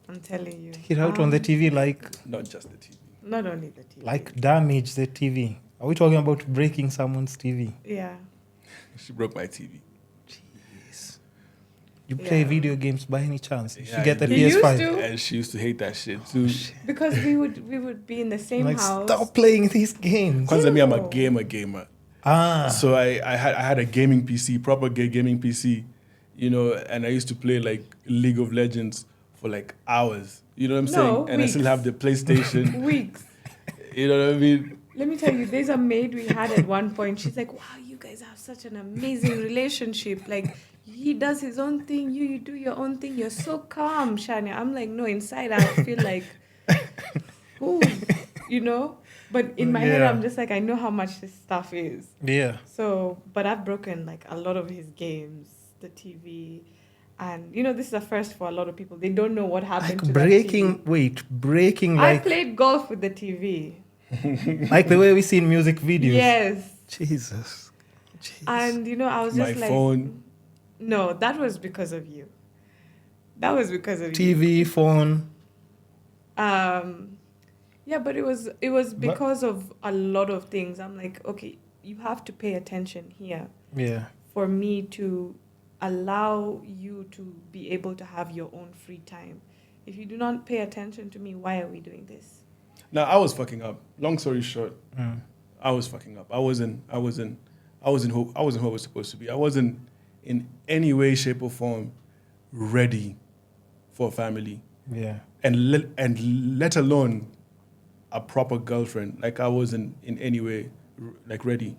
I'm telling you. Take it out on the TV, like, not just the TV. Not only the TV. like damage the TV. Are we talking about breaking someone's TV? Yeah. She broke my TV. Jeez. You play Yeah. video games by any chance? Did Yeah, you get the I He used PS5? to. And she used to hate that shit too. Because we would be in the same Like, house. stop playing these games. Because me, I'm a No. gamer. Ah. So I had a gaming PC, proper gaming PC, you know, and I used to play like League of Legends for like hours. You know what I'm saying? And I still weeks. have the PlayStation. Weeks. You know what I mean? Let me tell you, there's a maid we had at one point. She's like, wow, you guys have such an amazing relationship. Like, he does his own thing, you do your own thing. You're so calm, Shania. I'm like, no, inside I feel like, ooh, you know? But in my head, Yeah. I'm just like, I know how much this stuff is. Yeah. So, but I've broken like a lot of his games, the TV. And, you know, this is a first for a lot of people. They don't know what happened Like to breaking, that breaking TV. I like played golf with the TV. like the way we see in music videos. Yes. Jesus. Jeez. And, you know, I was just My like, phone. no, that was because of you. That was because of TV, phone. you. Yeah, but it was because of a lot of things. I'm like, okay, you have to pay attention here Yeah. for me to allow you to be able to have your own free time. If you do not pay attention to me, why are we doing this? Now I was fucking up. Long story short, I was fucking up. I wasn't who I was supposed to be. I wasn't in any way, shape, or form ready for a family, Yeah. and let alone a proper girlfriend. Like I wasn't in any way like ready,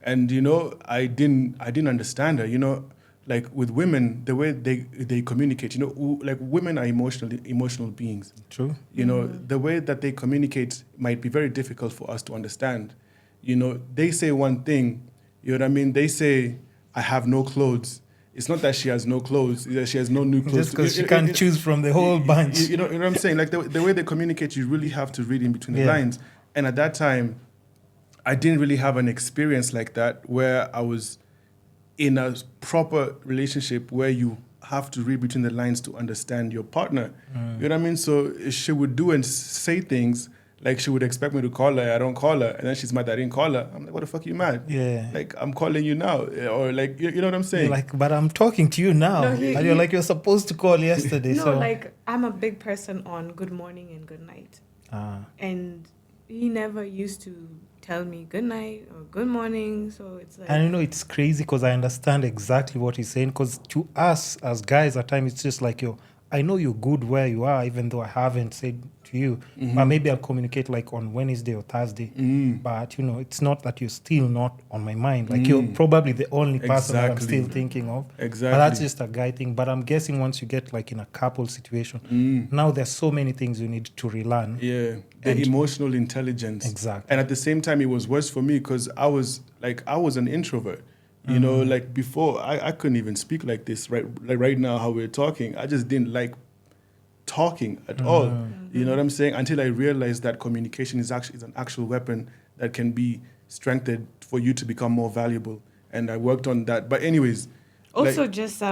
and you know I didn't understand her. You know, like with women, the way they communicate. You know, like women are emotional beings. True. You know, the way that they communicate might be very difficult for us to understand. You know, they say one thing, you know what I mean? They say, I have no clothes. It's not that she has no clothes, it's that she has no new clothes. Just because she can't choose from the whole bunch. You know what I'm saying? Like the way they communicate, you really have to read in between the Yeah. lines. And at that time, I didn't really have an experience like that where I was in a proper relationship where you have to read between the lines to understand your partner. You know what I mean? So she would do and say things Like, she would expect me to call her, I don't call her, and then she's mad that I didn't call her. I'm like, what the fuck are you mad? Yeah. Like, I'm calling you now. Or like, you know what I'm saying? You're like, but I'm talking to you now. No, and you're like, you're supposed to call yesterday. No, so like, I'm a big person on good morning and good night. And he never used to tell me good night or good morning. So it's like... And it's crazy because I understand exactly what he's saying. Because to us as guys, at times, it's just like, I know you're good where you are, even though I haven't said to you. But maybe I'll communicate like on Wednesday or Thursday. But, it's not that you're still not on my mind. Like, you're probably the only person that I'm still thinking of. Exactly. But that's just a guy thing. But I'm guessing once you get like in a couple situation, now there's so many things you need to relearn. Yeah, the emotional intelligence. Exactly. And at the same time, it was worse for me because I was an introvert. You know, like before, I couldn't even speak like this. Right now, how we're talking, I just didn't like talking at all. You know what I'm saying? Until I realized that communication is an actual weapon that can be strengthened for you to become more valuable. And I worked on that. But anyways, also just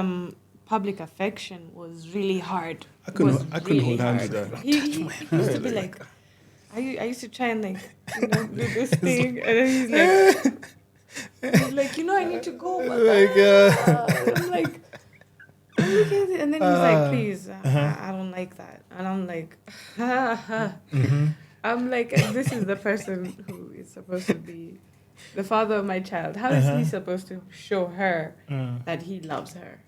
public affection was really hard. I couldn't hold hands with that. He used to be like, I used to try and like, do this thing, and then he's like, I need to go. I'm like, and then he's like, please, I don't like that. And I'm like, I'm like, this is the person who is supposed to be the father of my child. How is he supposed to show her that he loves her?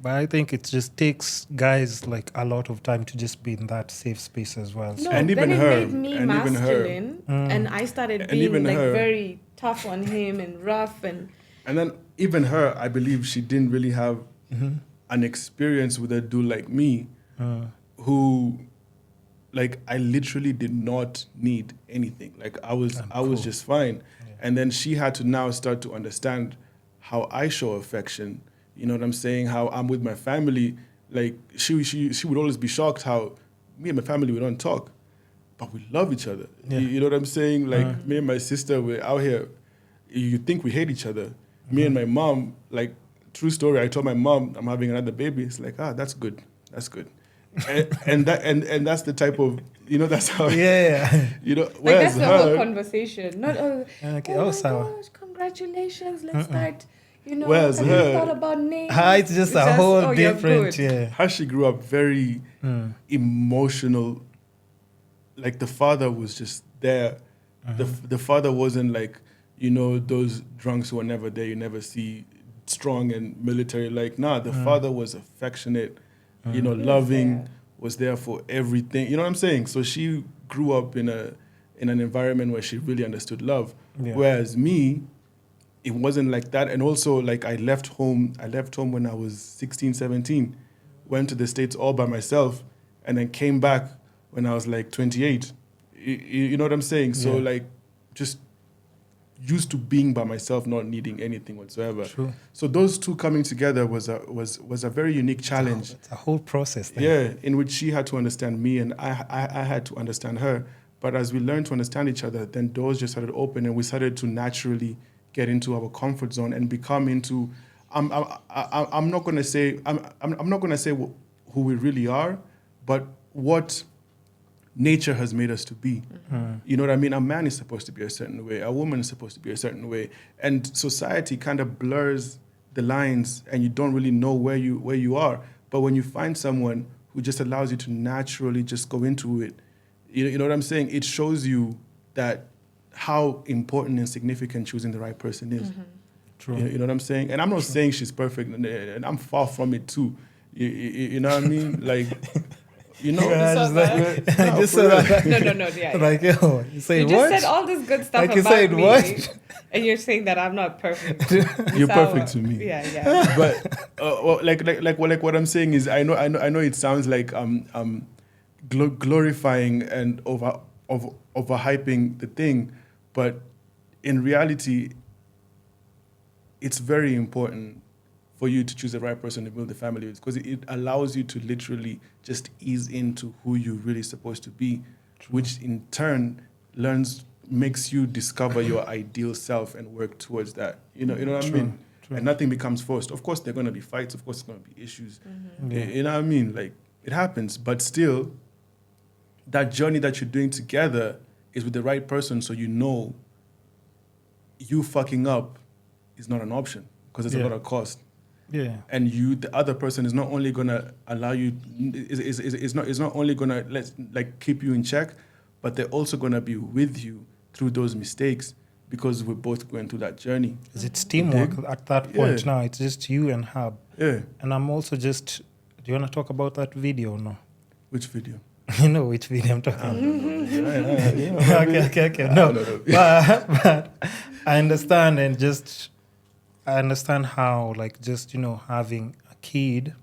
But I think it just takes guys like a lot of time to just be in that safe space as well. No, and then even it her, made me and masculine, even her. and I started And being even like her. very tough on him and rough and then even her, I believe she didn't really have an experience with a dude like me, who, like, I literally did not need anything. Like, I was just fine. Yeah. And then she had to now start to understand how I show affection. You know what I'm saying? How I'm with my family. Like, she would always be shocked how me and my family, we don't talk, but we love each other. Yeah. You know what I'm saying? Like, me and my sister, we're out here. You think we hate each other. Me and my mom, like, true story, I told my mom I'm having another baby. It's like, that's good. That's good. and that's the type of, that's how, whereas that's the whole conversation. Not, oh my gosh, congratulations, let's start. Whereas have her, you thought about names? It's just a whole different, How she grew up very emotional. Like, the father was just there. The father wasn't like, those drunks who are never there, you never see, strong and military. Like, the father was affectionate, loving, was there for everything. You know what I'm saying? So she grew up in an environment where she really understood love. Yeah. Whereas me, it wasn't like that. And also, like, I left home when I was 16, 17, went to the States all by myself, and then came back when I was like 28. You know what I'm saying? So, like, just used to being by myself, not needing anything whatsoever. True. So those two coming together was a very unique challenge. It's a whole process then. Yeah, in which she had to understand me and I had to understand her. But as we learned to understand each other, then doors just started open and we started to naturally get into our comfort zone and become into. I'm not gonna say who we really are, but what nature has made us to be. You know what I mean? A man is supposed to be a certain way. A woman is supposed to be a certain way. And society kind of blurs the lines and you don't really know where you are. But when you find someone who just allows you to naturally just go into it, you know what I'm saying? It shows you that how important and significant choosing the right person is. True. You know what I'm saying? And I'm not saying she's perfect, and I'm far from it too. You know what I mean? Like, you know, No, yeah. Like, yo, you say you what? just said all this good stuff like you about said, me, what? and you're saying that I'm not perfect. You're perfect to me. Yeah. But what I'm saying is, I know it sounds like glorifying and overhyping the thing, but in reality, it's very important for you to choose the right person to build the family with, because it allows you to literally just ease into who you're really supposed to be. True. Which in turn makes you discover your ideal self and work towards that. You know what I mean? True. And nothing becomes forced. Of course, there are going to be fights. Of course, there's going to be issues. Yeah. You know what I mean? Like, it happens, but still, that journey that you're doing together is with the right person, so you know you fucking up is not an option because it's a lot of cost. Yeah. And the other person is not only gonna allow you, is not only gonna keep you in check, but they're also gonna be with you through those mistakes because we're both going through that journey. Is it teamwork at that point now? It's just you and Hub. Yeah. And I'm also just. Do you want to talk about that video or no? Which video? You know which video I'm talking about. Okay. No. But I understand I understand how having a kid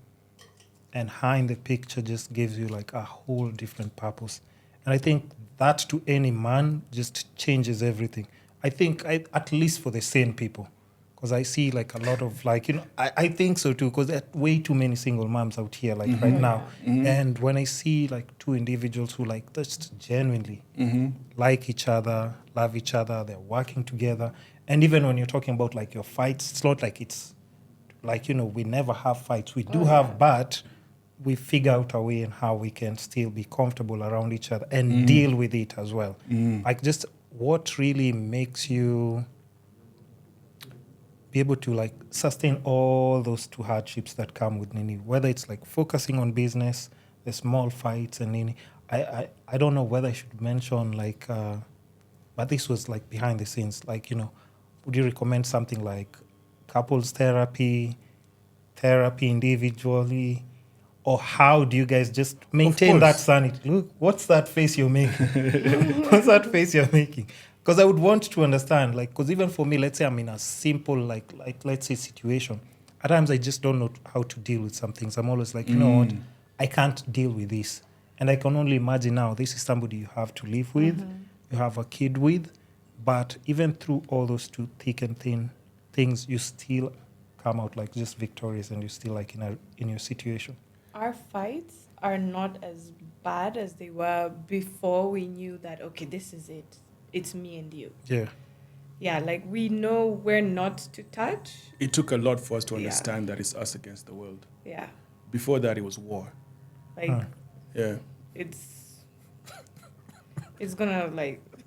and her in the picture just gives you like a whole different purpose. And I think that to any man just changes everything. I think at least for the sane people. Because I see like a lot of I think so too, because there are way too many single moms out here right now. Mm-hmm. And when I see like two individuals who like just genuinely like each other, love each other, they're working together. And even when you're talking about like your fights, it's not like it's like, we never have fights. We do have, but we figure out a way in how we can still be comfortable around each other and deal with it as well. Like just what really makes you be able to like sustain all those two hardships that come with Nini, whether it's like focusing on business, the small fights and Nini. I don't know whether I should mention but this was like behind the scenes, would you recommend something like couples therapy individually, or how do you guys just maintain that sanity? Look, what's that face you're making? What's that face you're making? Because I would want to understand, because even for me, let's say I'm in a simple, let's say situation. At times, I just don't know how to deal with some things. I'm always like, you know what? I can't deal with this. And I can only imagine now, this is somebody you have to live with, you have a kid with. But even through all those two thick and thin things, you still come out like just victorious and you're still like in your situation. Our fights are not as bad as they were before we knew that, okay, this is it. It's me and you. Yeah. Yeah, like we know we're not to touch. It took a lot for us to understand that it's us against the world. Yeah. Before that, it was war. Yeah. It's gonna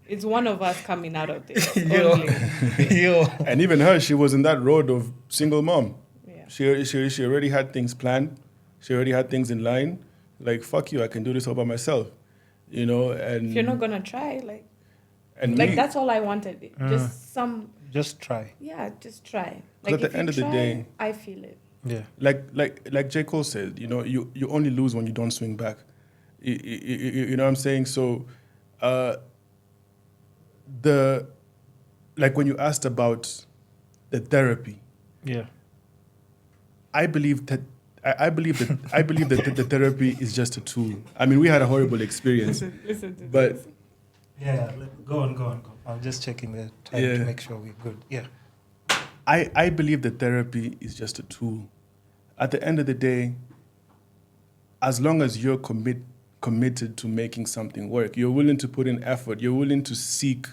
it's one of us coming out of this. Yo. And even her, she was in that road of single mom. Yeah. She already had things planned. She already had things in line. Like, fuck you, I can do this all by myself. And if you're not gonna try, and that's all I wanted. Just try. Yeah, just try. At the end of the day, I feel it. Yeah. Like J. Cole said, you only lose when you don't swing back. You know what I'm saying? So, when you asked about the therapy, yeah, I believe that the therapy is just a tool. I mean, we had a horrible experience. Listen to but this. Yeah, go on. I'm just checking the time to make sure we're good. Yeah. I believe that therapy is just a tool. At the end of the day, as long as you're committed to making something work, you're willing to put in effort, you're willing to seek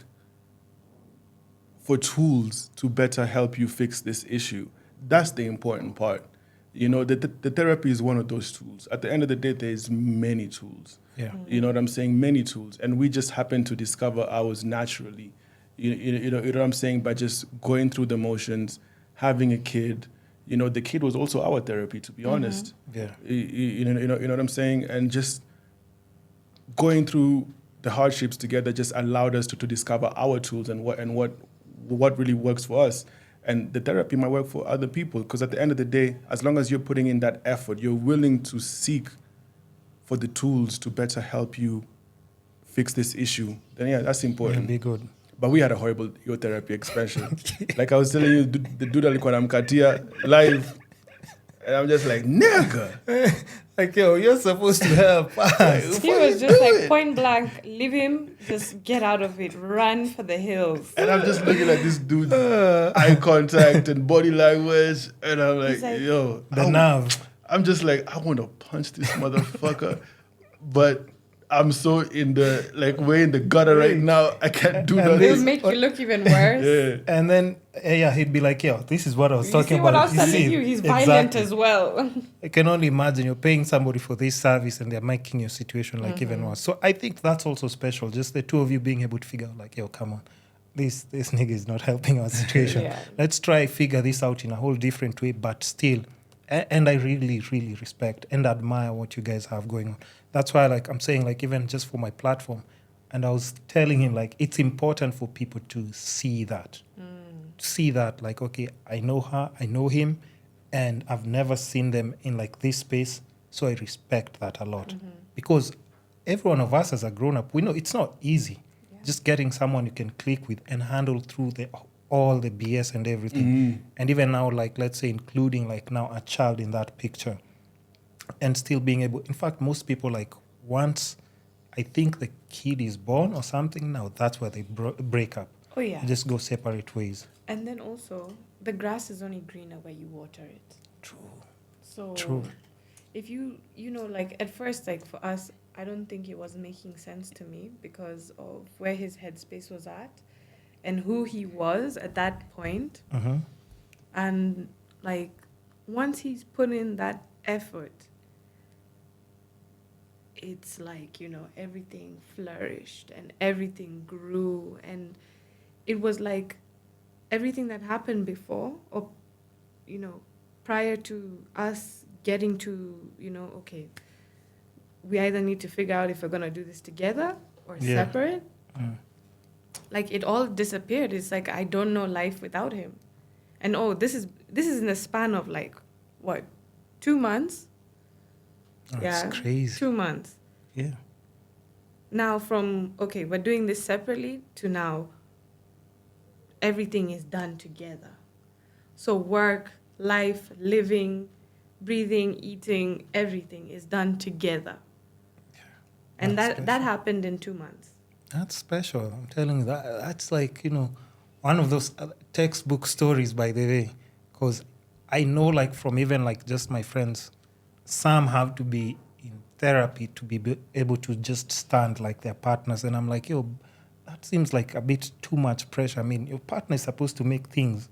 for tools to better help you fix this issue. That's the important part. The therapy is one of those tools. At the end of the day, there's many tools. Yeah. You know what I'm saying? Many tools. And we just happen to discover ours naturally. You know what I'm saying? By just going through the motions, having a kid. The kid was also our therapy, to be honest. Yeah. You know what I'm saying? And just going through the hardships together just allowed us to discover our tools and what really works for us. And the therapy might work for other people, because at the end of the day, as long as you're putting in that effort, you're willing to seek for the tools to better help you fix this issue, then that's important. Be good. But we had a horrible therapy expression. Like I was telling you, the dude alikuwa anamkatia live, and I'm just like, nigga. Like, yo, you're supposed to help us. He was just like, point blank, leave him, just get out of it, run for the hills. And I'm just looking at this dude's eye contact and body language, and I'm like yo, the nerve. I'm just like, I want to punch this motherfucker. But I'm so in the, like, way in the gutter right now. I can't do And that. It'll make you look even worse. Yeah. And then, he'd be like, yo, this is what I was You talking see about. what I was You telling see? you? He's violent Exactly. as well. I can only imagine you're paying somebody for this service and they're making your situation like even worse. So I think that's also special. Just the two of you being able to figure out like, yo, come on, this nigga is not helping our situation. Yeah. Let's try figure this out in a whole different way, but still. And I really, really respect and admire what you guys have going on. That's why, like, I'm saying, like, even just for my platform, and I was telling him, like, it's important for people to see that. See that, like, okay, I know her, I know him, and I've never seen them in like this space, so I respect that a lot. Because every one of us as a grown-up, we know it's not easy. Just getting someone you can click with and handle through all the BS and everything. And even now, like, let's say including like now a child in that picture and still being able, in fact, most people, like, once I think the kid is born or something, now that's where they break up. Oh, yeah. Just go separate ways. And then also, the grass is only greener where you water it. True. So True. if you know, like, at first, like, for us, I don't think it was making sense to me because of where his headspace was at and who he was at that point. And, like, once he's put in that effort, it's like, you know, everything flourished and everything grew. And it was like everything that happened before, or, you know, prior to us getting to, you know, okay, we either need to figure out if we're going to do this together or separate. Like, it all disappeared. It's like, I don't know life without him. And this is in the span of, like, what, 2 months? That's crazy. 2 months. Yeah. Now from, okay, we're doing this separately to now everything is done together. So work, life, living, breathing, eating, everything is done together. And that happened in 2 months. That's special. I'm telling you, that's like, you know, one of those textbook stories, by the way, because I know, like, from even like just my friends, some have to be in therapy to be able to just stand like their partners. And I'm like, yo, that seems like a bit too much pressure. I mean, your partner is supposed to make things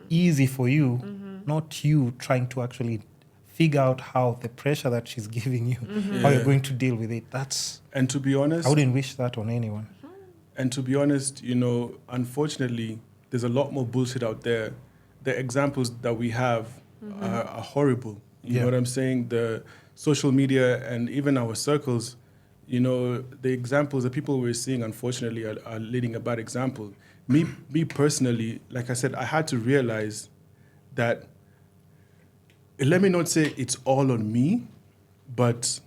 easy for you, not you trying to actually figure out how the pressure that she's giving you, how you're going to deal with it. And to be honest, I wouldn't wish that on anyone. And to be honest, you know, unfortunately, there's a lot more bullshit out there. The examples that we have are horrible. You know what I'm saying? The social media and even our circles, you know, the examples, the people we're seeing, unfortunately, are leading a bad example. Me personally, like I said, I had to realize that, let me not say it's all on me, but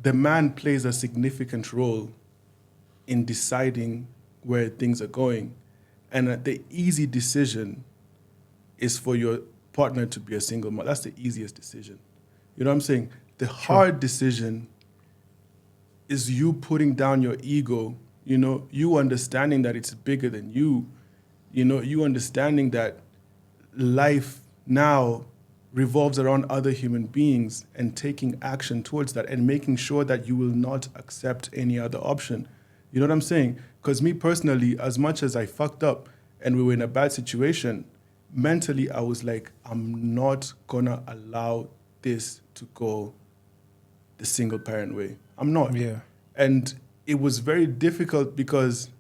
the man plays a significant role in deciding where things are going. And the easy decision is for your partner to be a single mother. That's the easiest decision. You know what I'm saying? The hard decision is you putting down your ego, you know, you understanding that it's bigger than you, you know, you understanding that life now revolves around other human beings and taking action towards that and making sure that you will not accept any other option. You know what I'm saying? Because me personally, as much as I fucked up and we were in a bad situation, mentally I was like, I'm not gonna allow this to go the single parent way. I'm not. Yeah. And it was very difficult because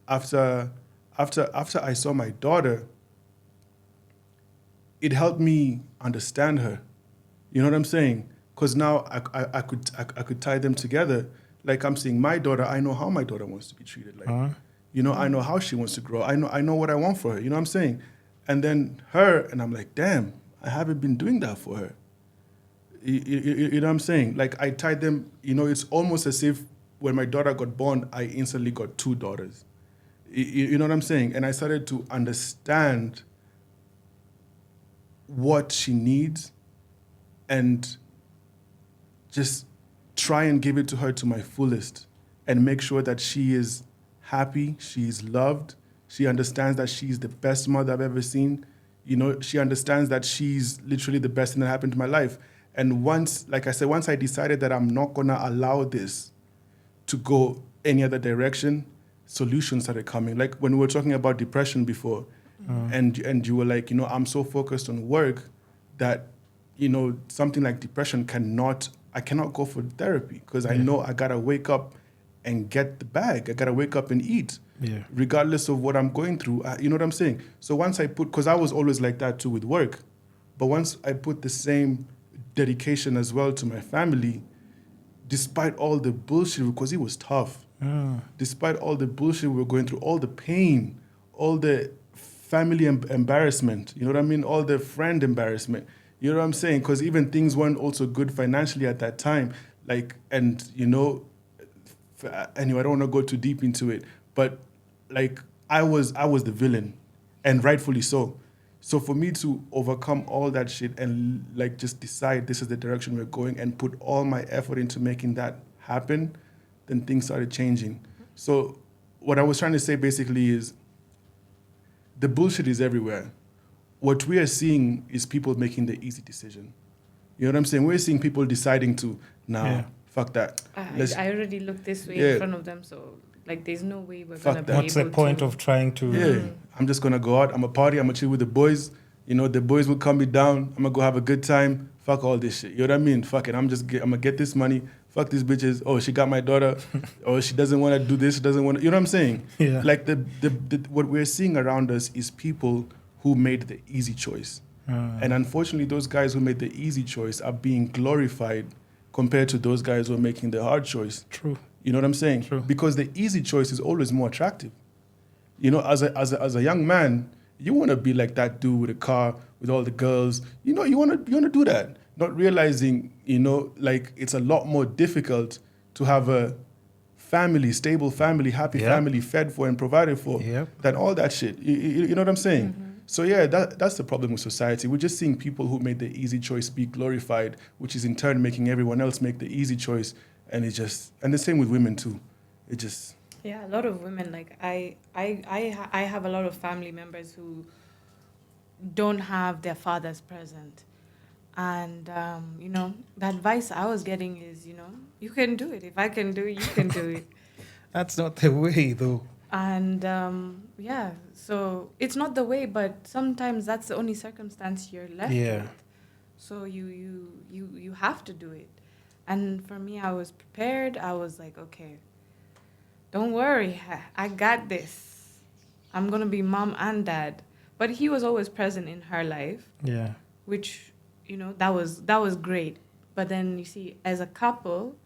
after I saw my daughter, it helped me understand her. You know what I'm saying? Because now I could tie them together. Like, I'm seeing my daughter, I know how my daughter wants to be treated. Like, you know, I know how she wants to grow. I know what I want for her. You know what I'm saying? And then her, and I'm like, damn, I haven't been doing that for her. You know what I'm saying? Like, I tied them, you know, it's almost as if when my daughter got born, I instantly got 2 daughters. You know what I'm saying? And I started to understand what she needs and just try and give it to her to my fullest and make sure that she is happy, she is loved, she understands that she's the best mother I've ever seen. You know, she understands that she's literally the best thing that happened to my life. And once I decided that I'm not going to allow this to go any other direction, solutions started coming. Like when we were talking about depression before, and you were like, I'm so focused on work that, something like depression I cannot go for therapy because I know I got to wake up and get the bag. I got to wake up and eat, regardless of what I'm going through. You know what I'm saying? So once because I was always like that too with work, but once I put the same dedication as well to my family, despite all the bullshit, because it was tough, despite all the bullshit we were going through, all the pain, all the family embarrassment, you know what I mean? All the friend embarrassment, you know what I'm saying? Because even things weren't also good financially at that time. Like, and, anyway, I don't want to go too deep into it, but like I was the villain, and rightfully so. So for me to overcome all that shit and like just decide this is the direction we're going and put all my effort into making that happen, then things started changing. So what I was trying to say basically is the bullshit is everywhere. What we are seeing is people making the easy decision. You know what I'm saying? We're seeing people deciding to, fuck that. I already looked this way in front of them, so like there's no way we're going to be able to. What's the point of trying to... Yeah, I'm just going to go out. I'm a party. I'm going to chill with the boys. The boys will calm me down. I'm going to go have a good time. Fuck all this shit. You know what I mean? Fuck it. I'm going to get this money. Fuck these bitches. Oh, she got my daughter. Oh, she doesn't want to do this. She doesn't want to... You know what I'm saying? Yeah. Like what we're seeing around us is people who made the easy choice. And unfortunately, those guys who made the easy choice are being glorified compared to those guys who are making the hard choice. True. You know what I'm saying? True. Because the easy choice is always more attractive. As a young man, you want to be like that dude with a car, with all the girls. You want to do that. Not realizing, like it's a lot more difficult to have a family, stable family, happy family, fed for and provided for, than all that shit. You know what I'm saying? Mm-hmm. So yeah, that's the problem with society. We're just seeing people who made the easy choice be glorified, which is in turn making everyone else make the easy choice. And and the same with women too. Yeah, a lot of women, like I have a lot of family members who don't have their fathers present. And, the advice I was getting is, you can do it. If I can do it, you can do it. That's not the way, though. And, so it's not the way, but sometimes that's the only circumstance you're left with. So you have to do it. And for me, I was prepared. I was like, okay, don't worry. I got this. I'm going to be mom and dad. But he was always present in her life. Yeah. Which, that was great. But then, you see, as a couple,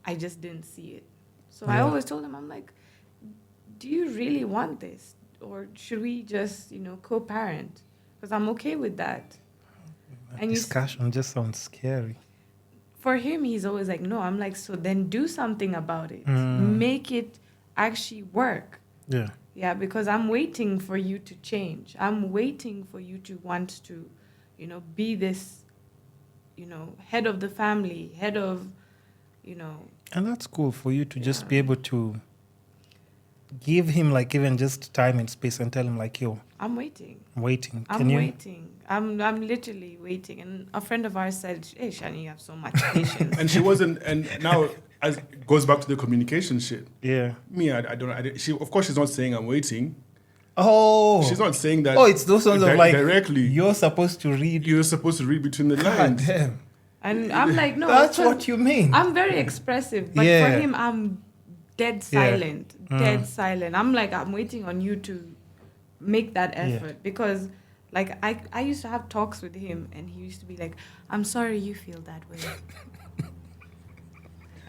I just didn't see it. So I always told him, I'm like, do you really want this? Or should we just, co-parent? Because I'm okay with that. And discussion just sounds scary. For him, he's always like, no. I'm like, so then do something about it. Make it actually work. Yeah. Yeah, because I'm waiting for you to change. I'm waiting for you to want to, be this, head of the family, head of, And that's cool for you to just be able to give him like even just time and space and tell him like, yo, I'm waiting. I'm waiting. I'm literally waiting. And a friend of ours said, hey, Shania, you have so much patience. And she wasn't, and now as it goes back to the communication shit. Yeah. Me, I don't, of course she's not saying I'm waiting. Oh. She's not saying that. Oh, it's those ones of like, directly. You're supposed to read between the lines. God damn. And I'm like, no. That's what you mean. I'm very expressive. But for him, I'm dead silent. Dead silent. I'm like, I'm waiting on you to make that effort. Because like I used to have talks with him and he used to be like, I'm sorry you feel that way.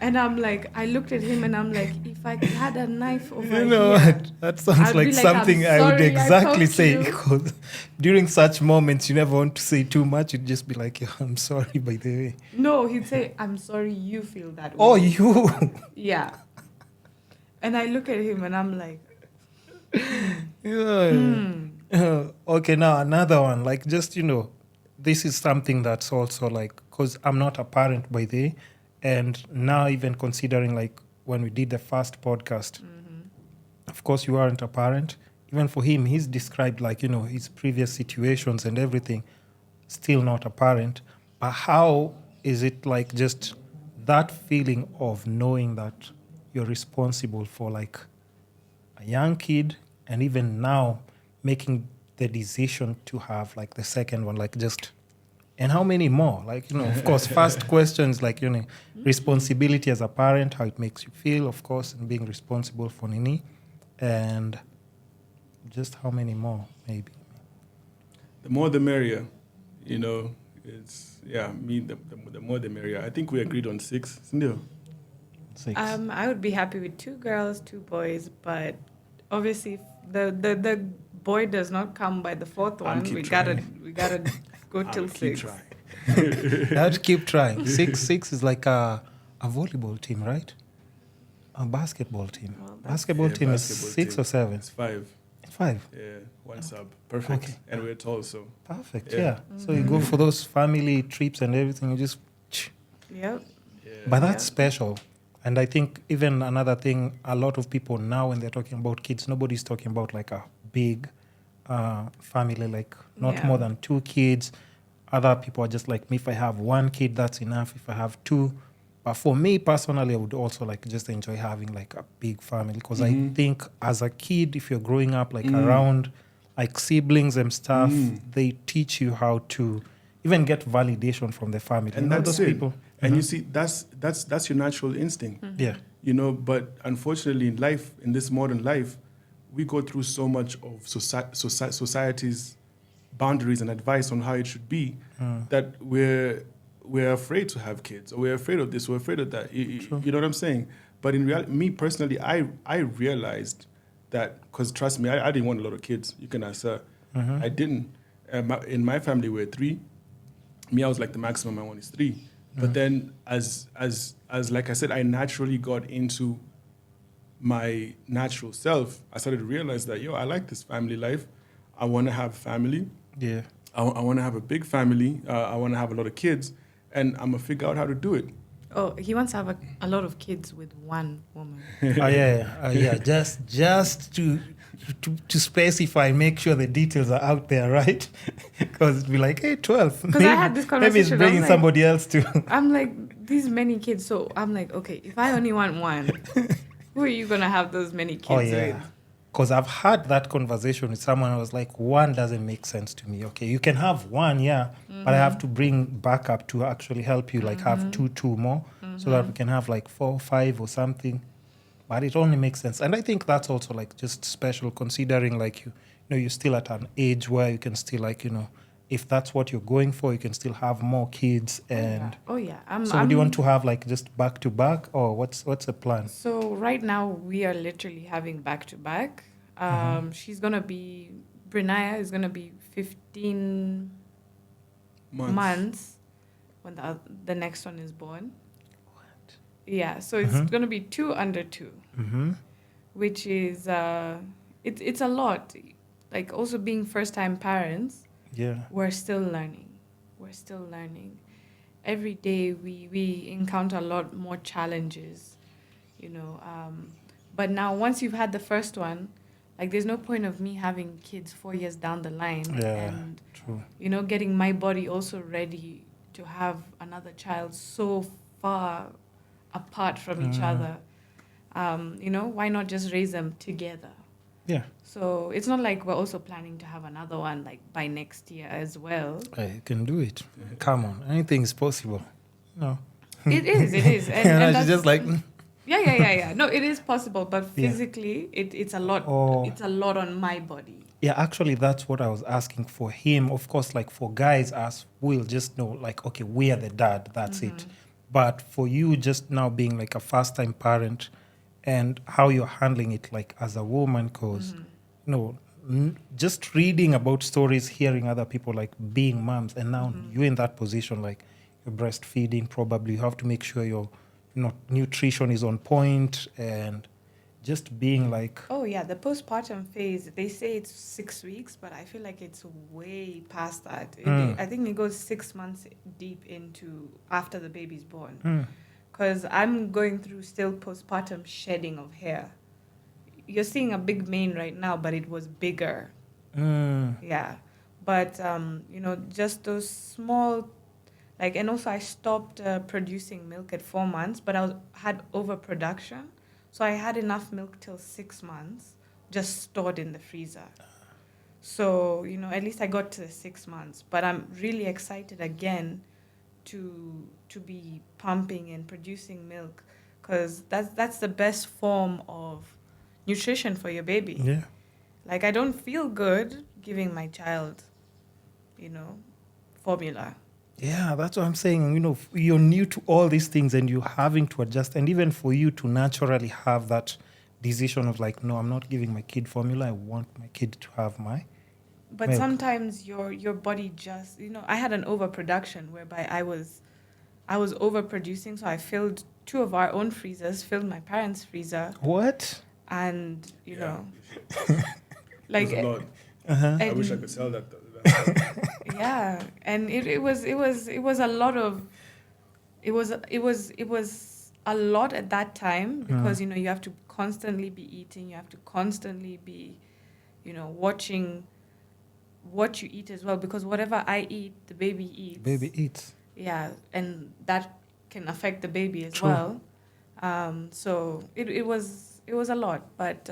And I'm like, I looked at him and I'm like, if I had a knife over here, that sounds like something I would exactly say. Because during such moments, you never want to say too much. You'd just be like, yeah, I'm sorry, by the way. No, he'd say, I'm sorry you feel that way. Oh, you? Yeah. And I look at him and I'm like, okay, now another one. Like, just, this is something that's also like, because I'm not a parent by the way. And now even considering like when we did the first podcast, of course you aren't a parent. Even for him, he's described like, his previous situations and everything, still not a parent. But how is it like just that feeling of knowing that you're responsible for like a young kid, and even now making the decision to have like the second one, like just, and how many more? Like, of course, first questions like, responsibility as a parent, how it makes you feel, of course, and being responsible for Nini, and just how many more, maybe. The more the merrier, it's, the more the merrier. I think we agreed on 6, Cindy. 6. I would be happy with 2 girls, 2 boys, but obviously the boy does not come by the 4th one. We gotta go till 6. Trying. You have to keep trying. 6 is like a volleyball team, right? A basketball team. Well, basketball team is 6 or 7. It's 5. 5. Yeah, 1 sub. Perfect. Okay. And we're tall, so. Perfect. Yeah. Yeah. So you go for those family trips and everything. You just. Yep. Yeah. But that's special. And I think even another thing, a lot of people now when they're talking about kids, nobody's talking about like a big family, like not more than 2 kids. Other people are just like me. If I have 1 kid, that's enough. If I have 2. But for me personally, I would also like just enjoy having like a big family, because I think as a kid, if you're growing up like around like siblings and stuff, they teach you how to even get validation from the family. And that's those it. people. And you see, that's your natural instinct. Yeah. But unfortunately in life, in this modern life, we go through so much of society's boundaries and advice on how it should be that we're afraid to have kids, or we're afraid of this, we're afraid of that. You know what I'm saying? But in reality, me personally, I realized that, because trust me, I didn't want a lot of kids. You can ask her. I didn't. In my family, we're 3. Me, I was like the maximum I want is 3. But then as like I said, I naturally got into my natural self. I started to realize that, I like this family life. I want to have family. Yeah. I want to have a big family. I want to have a lot of kids. And I'm going to figure out how to do it. Oh, he wants to have a lot of kids with 1 woman. Yeah. Just to specify, make sure the details are out there, right? Because it'd be like, hey, 12. Because I had this conversation. Maybe it's bringing somebody else too. I'm like, these many kids. So I'm like, okay, if I only want 1, who are you going to have those many kids with? Because I've had that conversation with someone who was like, 1 doesn't make sense to me. Okay, you can have 1, but I have to bring backup to actually help you, like have two more, so that we can have like 4, 5 or something. But it only makes sense. And I think that's also like just special, considering like, you're still at an age where you can still like, if that's what you're going for, you can still have more kids. And oh yeah. So do you want to have like just back to back, or what's the plan? So right now we are literally having back to back. She's gonna be, Brenaya is gonna be 15 months when the next one is born. What? Yeah, so it's gonna be 2 under 2, which is it's a lot. Like also being first time parents. Yeah. We're still learning. Every day we encounter a lot more challenges, but now once you've had the first one, like there's no point of me having kids 4 years down the line and true. Getting my body also ready to have another child so far apart from each other. Why not just raise them together? Yeah. So it's not like we're also planning to have another one like by next year as well. You can do it. Come on, anything is possible. No. It is. And that's just like... Yeah. No, it is possible, but physically, it's a lot. It's a lot on my body. Yeah, actually, that's what I was asking for him. Of course, like for guys, us, we'll just know, like, okay, we are the dad. That's it. But for you, just now being like a first-time parent, and how you're handling it, like as a woman, because just reading about stories, hearing other people like being moms, and now you're in that position, like you're breastfeeding. Probably you have to make sure your nutrition is on point, and just being like... Oh, yeah, the postpartum phase, they say it's 6 weeks, but I feel like it's way past that. I think it goes 6 months deep into after the baby's born. Because I'm going through still postpartum shedding of hair. You're seeing a big mane right now, but it was bigger. Yeah. But, just those small Like, and also I stopped producing milk at 4 months, but had overproduction. So I had enough milk till 6 months, just stored in the freezer. So, at least I got to the 6 months. But I'm really excited again to be pumping and producing milk, because that's the best form of nutrition for your baby. Yeah. Like, I don't feel good giving my child, formula. Yeah, that's what I'm saying. You're new to all these things and you're having to adjust. And even for you to naturally have that decision of like, no, I'm not giving my kid formula. I want my kid to have my But milk. sometimes your body just, I had an overproduction whereby I was overproducing. So I filled 2 of our own freezers, filled my parents' freezer. What? And, Like, like, a lot. Uh-huh. I wish I could sell that. yeah. And it was a lot of, it was a lot at that time, because, you have to constantly be eating. You have to constantly be, watching what you eat as well, because whatever I eat, the baby eats. Baby eats. Yeah, and that can affect the baby as True. well. So it was a lot. But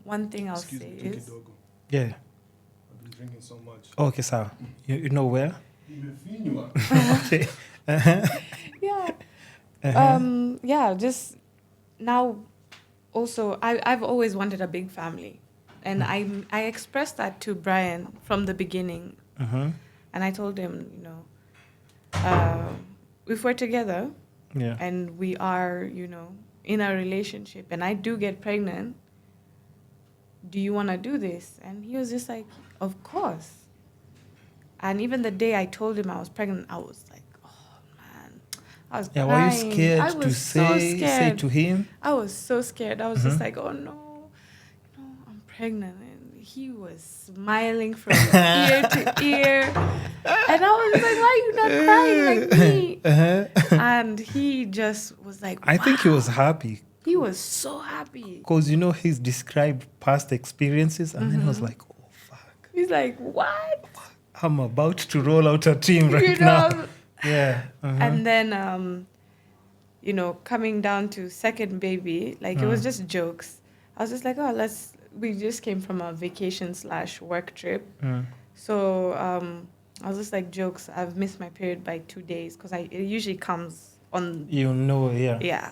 one thing I'll Excuse say me, drink is, it, Dogo. Yeah. I've been drinking so much. Okay, sir. You know where? Okay. yeah, Uh-huh. just now. Also, I've always wanted a big family, and I expressed that to Brian from the beginning, Uh-huh. and I told him, if we're together, Yeah. and we are, in a relationship, and I do get pregnant, do you want to do this? And he was just like, of course. And even the day I told him I was pregnant, I was like, oh man, I was Yeah, crying. were you scared I to was so say scared. to him? I was so scared. I was just like, oh no, I'm pregnant. And he was smiling from ear to ear. And I was like, why are you not crying like me? Uh-huh. And he just was like, I think he wow. was happy He was so happy. because, he's described past experiences and then he was like, oh, fuck. He's like, what? I'm about to roll out a team right now. Yeah. Uh-huh. And then, coming down to second baby, like it was just jokes. I was just like, we just came from a vacation/work trip. So I was just like, jokes. I've missed my period by 2 days because it usually comes on. Yeah. Yeah.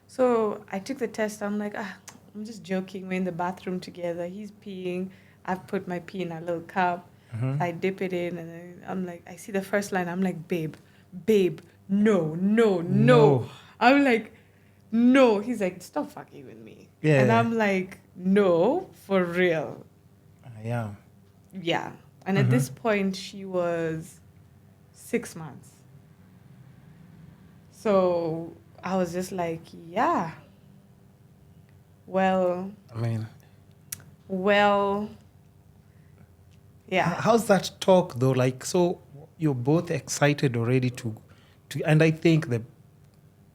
So I took the test. I'm like, I'm just joking. We're in the bathroom together. He's peeing. I've put my pee in a little cup. I dip it in, and then I'm like, I see the first line. I'm like, babe, no. I'm like, no. He's like, stop fucking with me. Yeah. And I'm like, no, for real. Yeah. Yeah. And at this point, she was 6 months. So I was just like, yeah. Well. Yeah. How's that talk though? Like, so you're both excited already to and I think the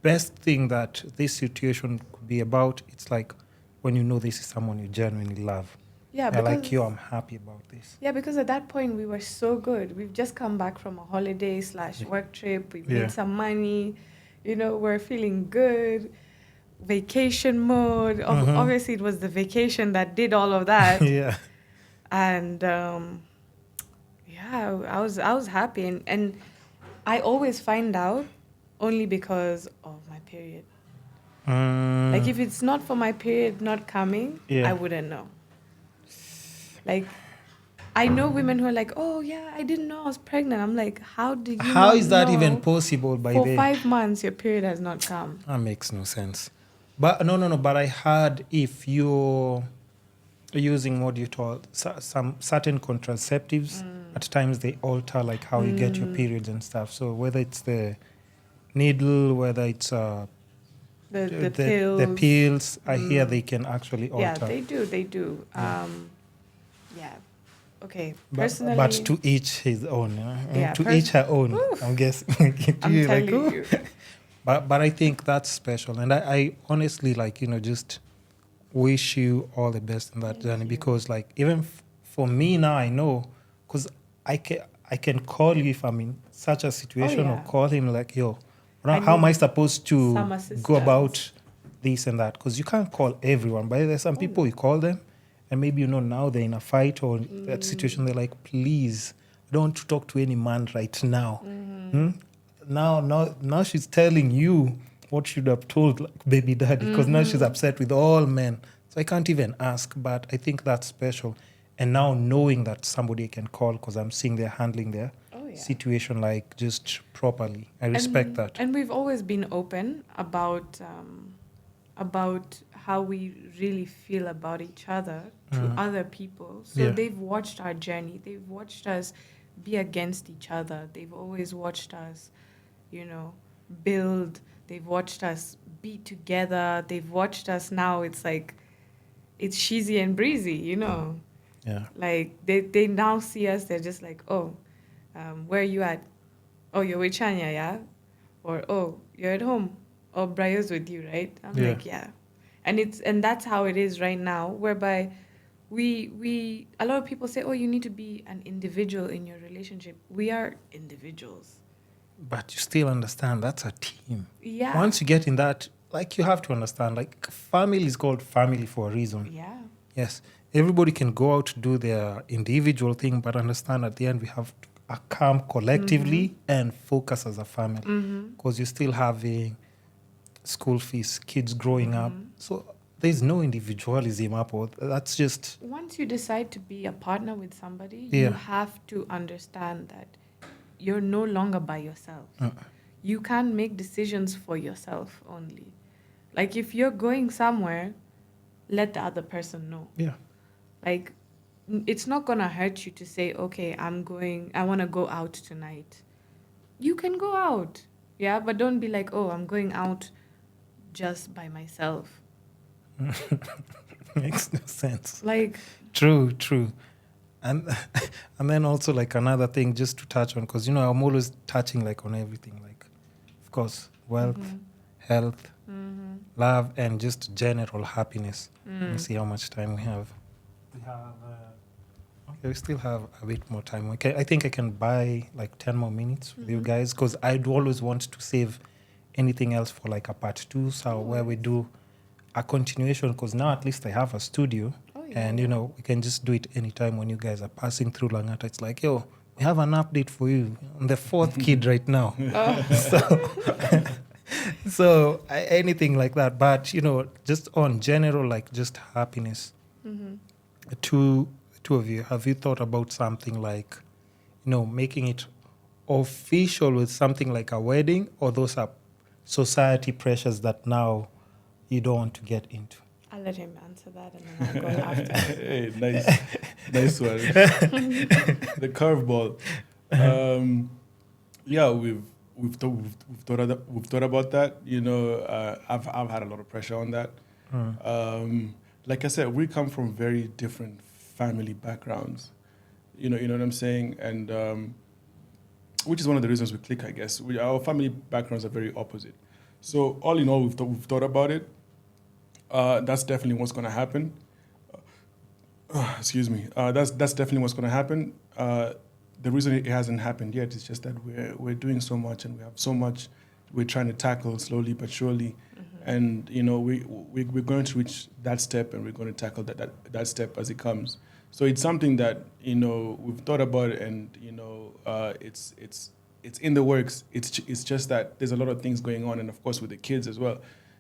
best thing that this situation could be about, it's like when this is someone you genuinely love. Yeah, You're because, like, yo, I'm happy about this. Yeah, because at that point we were so good. We've just come back from a holiday/work trip. We've made some money. We're feeling good. Vacation mode. Obviously, it was the vacation that did all of that. Yeah. And I was happy, and I always find out only because of my period. Like if it's not for my period not coming, I wouldn't know. Like I know women who are like, oh yeah, I didn't know I was pregnant. I'm like, how did you? How is that know even possible by for then? 5 months your period has not come? That makes no sense. But no. But I heard if you're using what you call some certain contraceptives, at times they alter like how you get your periods and stuff. So whether it's the needle, whether it's The pills. the pills, I hear they can actually alter. Yeah, they do. Yeah. Okay. But Personally, to each his own. Yeah, To each her own. Oof. I'm guessing. I'm telling you. But I think that's special, and I honestly just wish you all the best in that journey, because like even for me now, I know, because I can call you if I'm in such a situation, or call him like, yo, how am I supposed to go about this and that? Because you can't call everyone, but there's some people you call them, and maybe, now they're in a fight or that situation, they're like, please, I don't want to talk to any man right now. Now she's telling you what should have told like baby daddy, because now she's upset with all men. So I can't even ask, but I think that's special. And now knowing that somebody I can call, because I'm seeing they're handling their situation like just properly. I respect that. And we've always been open about how we really feel about each other to other people. So they've watched our journey. They've watched us be against each other. They've always watched us, build. They've watched us be together. They've watched us now. It's like, it's cheesy and breezy, Yeah. Like they now see us. They're just like, oh, where are you at? Oh, you're with Shania, yeah? Or, oh, you're at home. Oh, Briar's with you, right? I'm like, yeah. And that's how it is right now, whereby we a lot of people say, oh, you need to be an individual in your relationship. We are individuals. But you still understand that's a team. Yeah. Once you get in that, like, you have to understand, like, family is called family for a reason. Yeah. Yes. Everybody can go out to do their individual thing, but understand at the end we have to come collectively and focus as a family. Because you're still having school fees, kids growing up. So there's no individualism up. That's just... Once you decide to be a partner with somebody, you have to understand that you're no longer by yourself. You can't make decisions for yourself only. Like, if you're going somewhere, let the other person know. Yeah. Like, it's not going to hurt you to say, okay, I want to go out tonight. You can go out. Yeah, but don't be like, oh, I'm going out just by myself. Makes no sense. Like, True. And then also, like, another thing just to touch on, because, I'm always touching, like, on everything. Like, of course, wealth, health, love, and just general happiness. Let me see how much time we have. We still have a bit more time. Okay, I think I can buy like 10 more minutes with you guys, because I'd always want to save anything else for like a part 2, so where we do a continuation, because now at least I have a studio. And we can just do it anytime when you guys are passing through Langata. It's like, yo, we have an update for you. I'm the 4th kid right now. So anything like that. But, just on general, like, just happiness. Two of you, have you thought about something like, making it official with something like a wedding, or those are society pressures that now you don't want to get into? I'll let him answer that, and then I'll go after. Hey, nice one. The curveball. We've thought about that. I've had a lot of pressure on that. Like I said, we come from very different family backgrounds. You know what I'm saying, and which is one of the reasons we click, I guess. Our family backgrounds are very opposite. So all in all, we've thought about it. That's definitely what's going to happen. Excuse me. That's definitely what's going to happen. The reason it hasn't happened yet is just that we're doing so much, and we have so much we're trying to tackle slowly but surely. And we're going to reach that step, and we're going to tackle that step as it comes. So it's something that we've thought about, and it's in the works. It's just that there's a lot of things going on, and of course with the kids as well.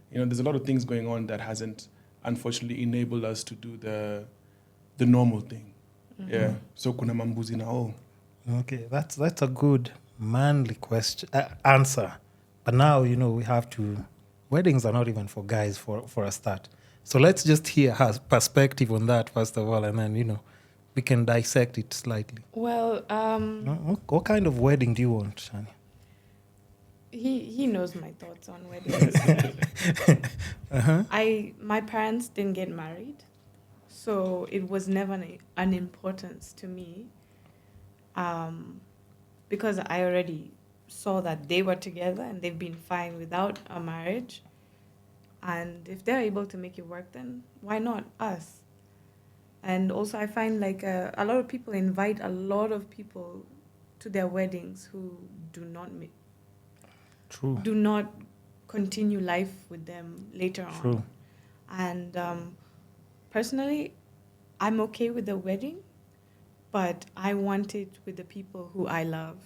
There's a lot of things going on that hasn't, unfortunately, enabled us to do the normal thing. Yeah. So kuna mambuzi na all. Okay, that's a good manly question answer. But now we have to. Weddings are not even for guys for a start. So let's just hear her perspective on that first of all, and then we can dissect it slightly. Well, what kind of wedding do you want, Shania? He knows my thoughts on weddings. My parents didn't get married, so it was never an importance to me, because I already saw that they were together and they've been fine without a marriage. And if they're able to make it work, then why not us? And also I find like a lot of people invite a lot of people to their weddings who do not True. do not continue life with them later on. True. And personally, I'm okay with the wedding, but I want it with the people who I love,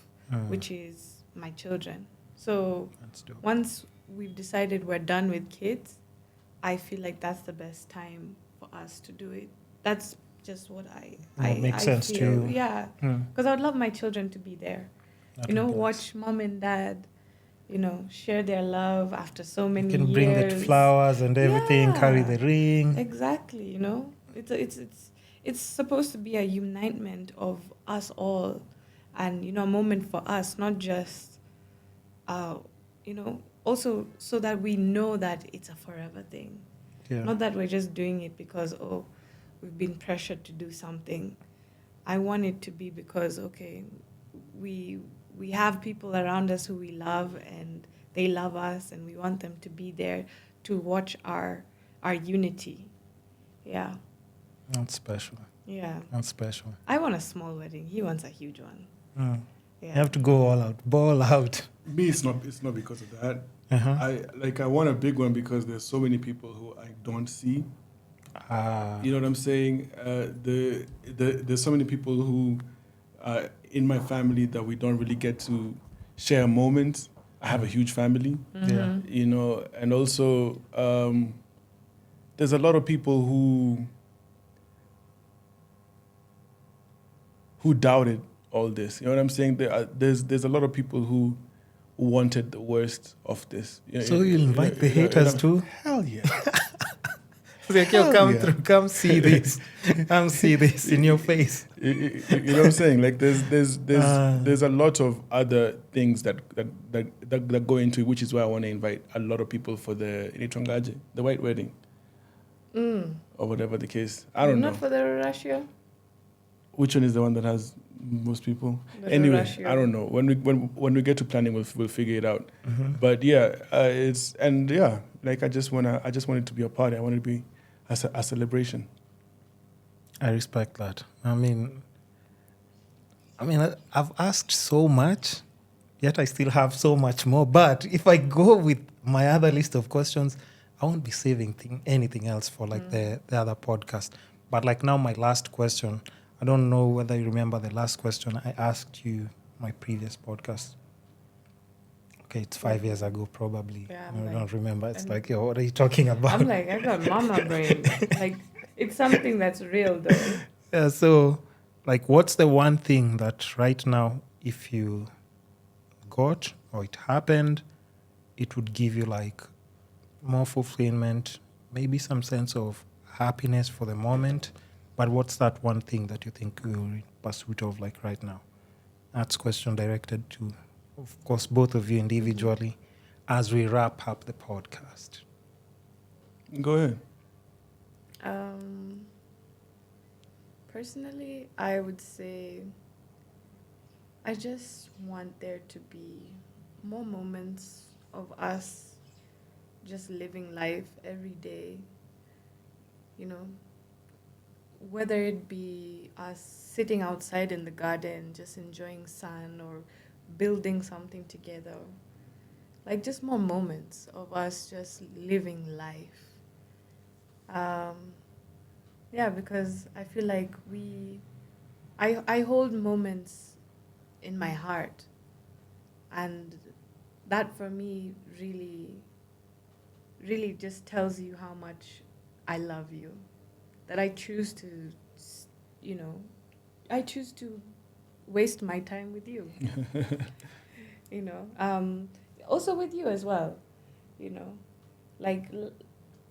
which is my children. So That's dope. once we've decided we're done with kids, I feel like that's the best time for us to do it. That's just what makes sense to feel. you. Yeah, because I would love my children to be there. Watch mom and dad, share their love after so many years. You can bring the flowers and everything, carry the ring. Exactly, it's supposed to be a unitement of us all, and a moment for us, not just, also so that we know that it's a forever thing. Yeah. Not that we're just doing it because we've been pressured to do something. I want it to be because we have people around us who we love and they love us, and we want them to be there to watch our unity. Yeah. That's special. Yeah. That's special. I want a small wedding. He wants a huge one. You have to go all out, ball out. Me, it's not because of that. Uh-huh. I want a big one because there's so many people who I don't see. You know what I'm saying? There's so many people who in my family that we don't really get to share moments. I have a huge family, and also there's a lot of people who doubted all this. You know what I'm saying? There's a lot of people who wanted the worst of this. So you invite the haters too? Hell yeah. Like, yo, come through, come see this. Come see this in your face. You know what I'm saying? Like there's a lot of other things that go into it, which is why I want to invite a lot of people for the Initrongaje, the white wedding. Or whatever the case. I don't know. Not for the Russia. Which one is the one that has most people? The Anyway, Russia. I don't know. When we get to planning, we'll figure it out. Mm-hmm. But like I just want it to be a party. I want it to be a celebration. I respect that. I mean, I've asked so much, yet I still have so much more. But if I go with my other list of questions, I won't be saving anything else for the other podcast. But like now, my last question. I don't know whether you remember the last question I asked you my previous podcast. Okay, it's 5 years ago, probably. Yeah, I don't remember. It's like, yo, what are you talking about? I'm like, I got mama brain. Like, it's something that's real, though. Yeah, so, like, what's the one thing that right now, if you got or it happened, it would give you, like, more fulfillment, maybe some sense of happiness for the moment? But what's that one thing that you think you're in pursuit of, like, right now? That's a question directed to, of course, both of you individually as we wrap up the podcast. Go ahead. Personally, I would say I just want there to be more moments of us just living life every day, whether it be us sitting outside in the garden, just enjoying sun, or building something together. Like, just more moments of us just living life. Because I feel like I hold moments in my heart. And that for me really, really just tells you how much I love you. That I choose to, waste my time with you. Also with you as well. Like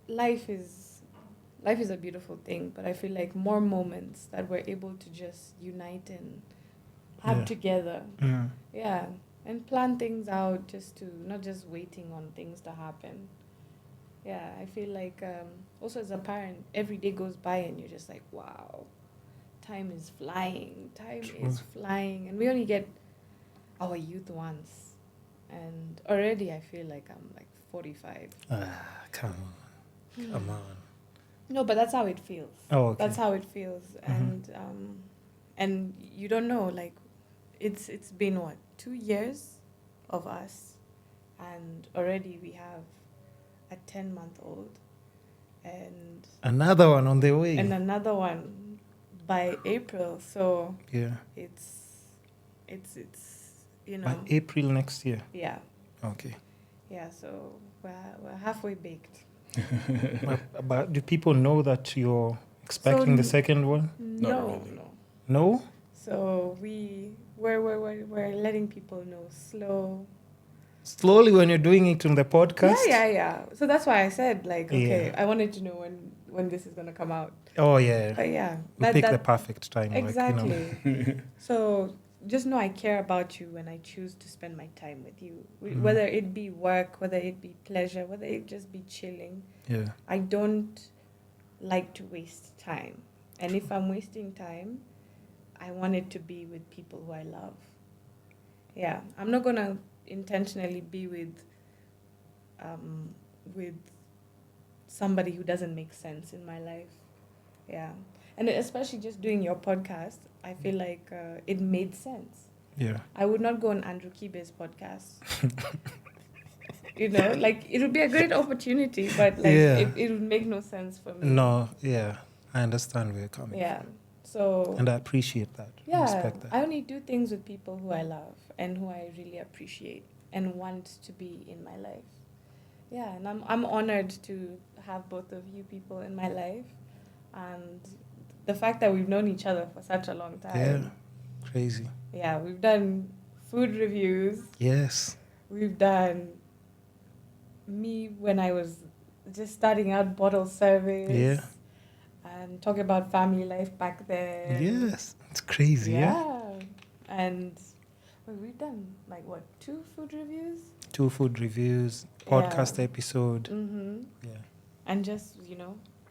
life is a beautiful thing, but I feel like more moments that we're able to just unite and have together. Yeah. And plan things out, just to not just waiting on things to happen. Yeah, I feel like also as a parent, every day goes by and you're just like, wow, time is flying. And we only get our youth once. And already I feel like I'm like 45. Come on. No, but that's how it feels. Oh, okay. That's how it feels. And you don't know, like, it's been what, 2 years of us, and already we have a 10-month-old, and another one on the way. and another one by April. So Yeah. it's By April next year. yeah. Okay. Yeah, so we're halfway baked. But do people know that you're expecting the second one? No, really. no. No? So we're letting people know Slowly when you're doing it on the podcast? Yeah. So that's why I said, like, okay, Yeah. I wanted to know when this is gonna come out. Oh, yeah. But yeah, You pick the perfect time. exactly. Like, you know. So just know I care about you when I choose to spend my time with you, Mhm. whether it be work, whether it be pleasure, whether it just be chilling. Yeah. I don't like to waste time, and if I'm wasting time, I want it to be with people who I love. Yeah, I'm not gonna intentionally be with somebody who doesn't make sense in my life. Yeah, and especially just doing your podcast, I feel like it made sense. Yeah. I would not go on Andrew Kibe's podcast. Like it would be a great opportunity, but like Yeah. it would make no sense for me. No, yeah. I understand where you're coming Yeah. from. So And I appreciate that. I yeah, respect that. I only do things with people who I love and who I really appreciate and want to be in my life. Yeah, and I'm honored to have both of you people in my life, and the fact that we've known each other for such a long time. Yeah. Crazy. Yeah, we've done food reviews. Yes. We've done me when I was just starting out bottle service. Yeah. And talking about family life back then. Yes. It's crazy, yeah? Yeah. And we've done like what, 2 food reviews? 2 food reviews, podcast episode. Mm-hmm. Yeah. And just,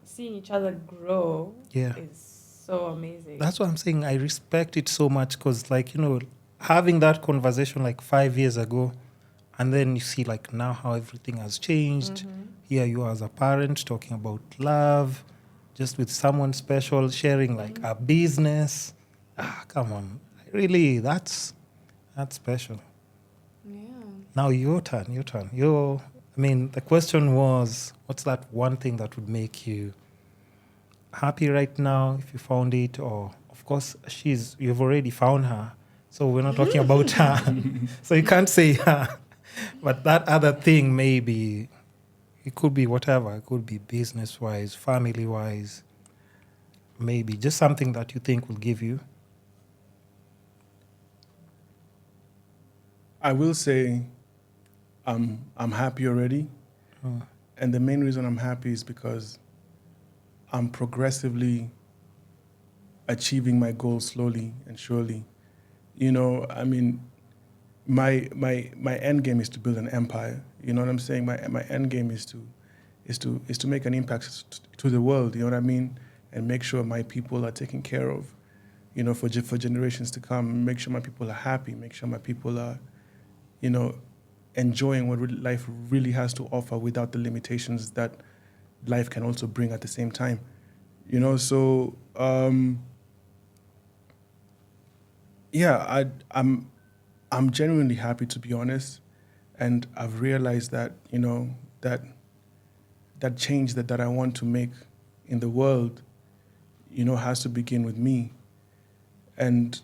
seeing each other grow Yeah. is so amazing. That's what I'm saying. I respect it so much because, like, having that conversation like 5 years ago, and then you see like now how everything has changed. Mm-hmm. Here you are as a parent talking about love, just with someone special, sharing like a business. Come on. Really, that's special. Yeah. Now your turn. The question was, what's that one thing that would make you happy right now if you found it? Or, of course, you've already found her, so we're not talking about her. So you can't say her. But that other thing, maybe, it could be whatever. It could be business-wise, family-wise. Maybe just something that you think will give you. I will say I'm happy already. And the main reason I'm happy is because I'm progressively achieving my goals slowly and surely. My end game is to build an empire. You know what I'm saying? My end game is to make an impact to the world. You know what I mean? And make sure my people are taken care of. For generations to come. Make sure my people are happy. Make sure my people are, enjoying what life really has to offer without the limitations that life can also bring at the same time. So I'm genuinely happy, to be honest, and I've realized that that change that I want to make in the world, has to begin with me, and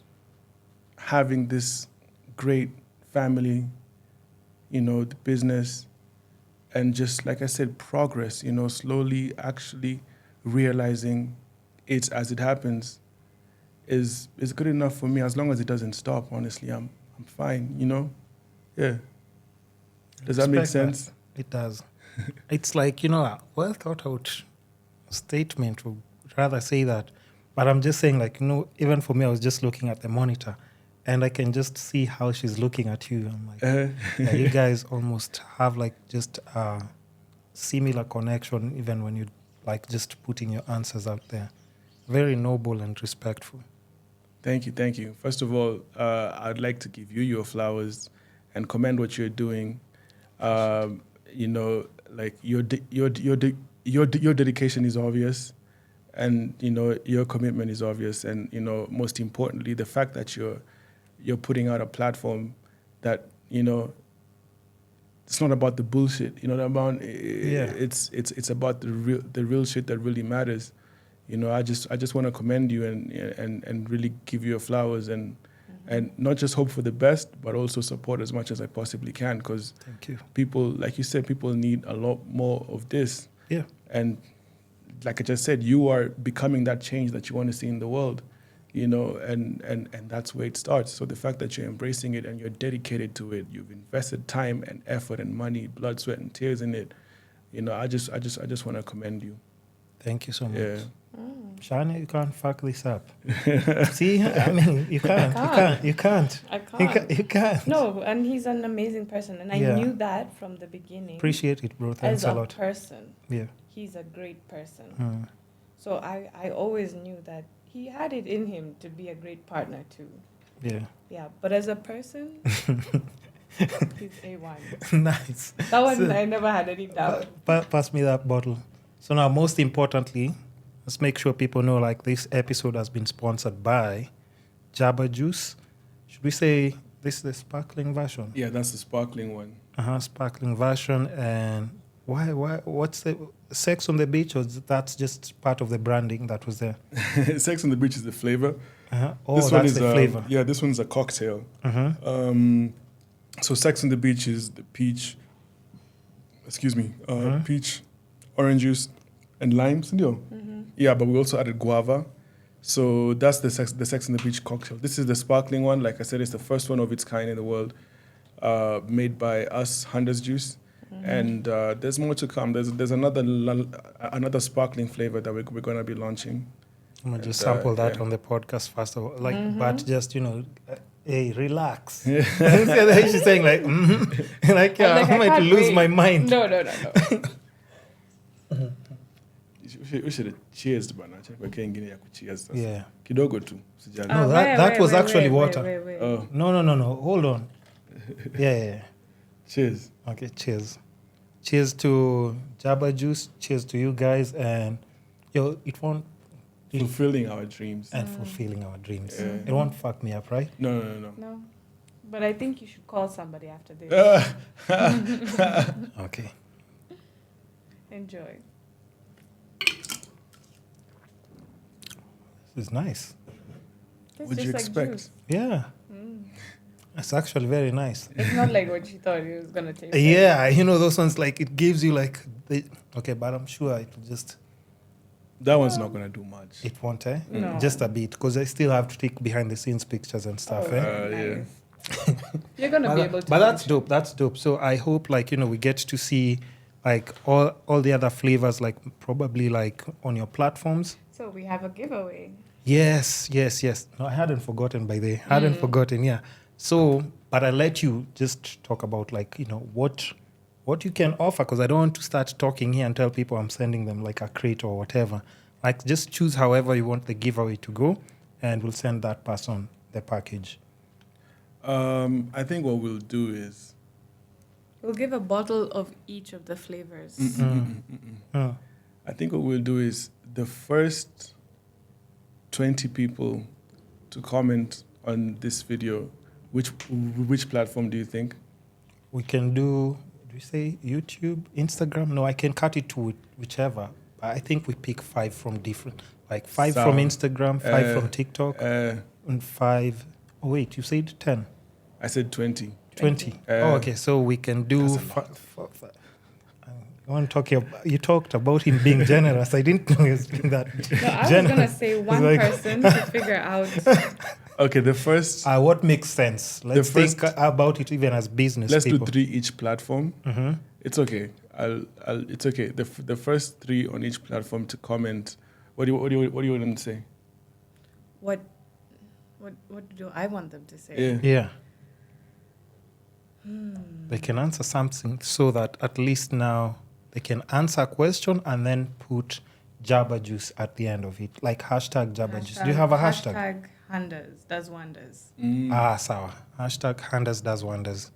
having this great family, the business, and just like I said, progress, slowly actually realizing it as it happens is good enough for me. As long as it doesn't stop, honestly, I'm fine, Yeah. Does that make sense? It does. It's like, a well thought out statement, would rather say that. But I'm just saying, like, even for me, I was just looking at the monitor and I can just see how she's looking at you. I'm like, yeah, you guys almost have like just a similar connection, even when you like just putting your answers out there. Very noble and respectful. Thank you. First of all, I'd like to give you your flowers and commend what you're doing. Like your dedication is obvious, and your commitment is obvious, and most importantly, the fact that you're you're putting out a platform that, you know, it's not about the bullshit, you know what about it's about the real shit that really matters. You know, I just want to commend you and really give you your flowers and not just hope for the best, but also support as much as I possibly can, because Thank you. people, like you said, people need a lot more of this. Yeah. And like I just said, you are becoming that change that you want to see in the world, you know, and that's where it starts. So the fact that you're embracing it and you're dedicated to it, you've invested time and effort and money, blood, sweat, and tears in it, you know, I just want to commend you. Thank you so much. Yeah. Shania, you can't fuck this up. See, I mean, you can't. You can't. I can't. You can't. No, and he's an amazing person, and I knew that from the beginning. Appreciate it, bro. Thanks a lot. As a person, Yeah. he's a great person. So I always knew that he had it in him to be a great partner too. Yeah. Yeah, but as a person, he's A1. Nice. That one, I never had any doubt. Pass me that bottle. So now, most importantly, let's make sure people know, like, this episode has been sponsored by Jaba Juice. Should we say this is the sparkling version? Yeah, that's the sparkling one. Sparkling version. And why? What's the Sex on the Beach? Or that's just part of the branding that was there? Sex on the Beach is the flavor. Oh, this that's one is the flavor. Yeah, this one's a cocktail. So Sex on the Beach is the peach. Peach, orange juice, and lime. Yeah, but we also added guava. So that's the Sex on the Beach cocktail. This is the sparkling one. Like I said, it's the first one of its kind in the world, made by us, HandasDoesWonders. And there's more to come. There's another sparkling flavor that we're going to be launching. I'm going to just sample that on the podcast first of all. Like, but just, you know, hey, relax. She's saying like, like, I might lose my mind. No. We should have cheersed, bana. Cheers. Yeah. Kidogo tu. No, that was actually water. Wait. Oh. No. Hold on. Yeah. Cheers. Okay, cheers. Cheers to Jaba Juice. Cheers to you guys. And, Fulfilling our dreams. And fulfilling our dreams. Yeah. It won't fuck me up, right? No. But I think you should call somebody after this. Okay. Enjoy. This is nice. What'd you expect? Juice. Yeah. It's actually very nice. It's not like what you thought it was going to taste like. Yeah, you know, those ones, like, it gives you, like, okay, but I'm sure it will just... That one's not going to do much. It won't, eh? No. Just a bit, because I still have to take behind-the-scenes pictures and stuff, Yeah. You're going to be able to. But that's dope. So I hope, like, you know, we get to see, like, all the other flavors, like, probably, like, on your platforms. So we have a giveaway. Yes. No, I hadn't forgotten, by the way. Hadn't forgotten, yeah. So, but I'll let you just talk about, like, you know, what you can offer, because I don't want to start talking here and tell people I'm sending them, like, a crate or whatever. Like, just choose however you want the giveaway to go, and we'll send that person the package. I think what we'll do is... We'll give a bottle of each of the flavors. I think what we'll do is the first 20 people to comment on this video, which platform do you think? We can do you say YouTube, Instagram? No, I can cut it to whichever. I think we pick 5 from different, like 5 from Instagram, 5 from TikTok, and 5... Oh, wait, you said 10? I said 20. 20. Okay, so we can do... You talked about him being generous. I didn't know he was being that No, I was going to say one person to figure out... Okay, the first... what makes sense? Let's think about it even as business people. Let's do 3 each platform. It's okay. It's okay. The first 3 on each platform to comment. What do you want them to say? What do I want them to say? Yeah. They can answer something so that at least now they can answer a question and then put Jaba Juice at the end of it. Like hashtag Jaba Juice. Do you have a hashtag? Hashtag HandasDoesWonders. Sawa. Hashtag HandasDoesWonders.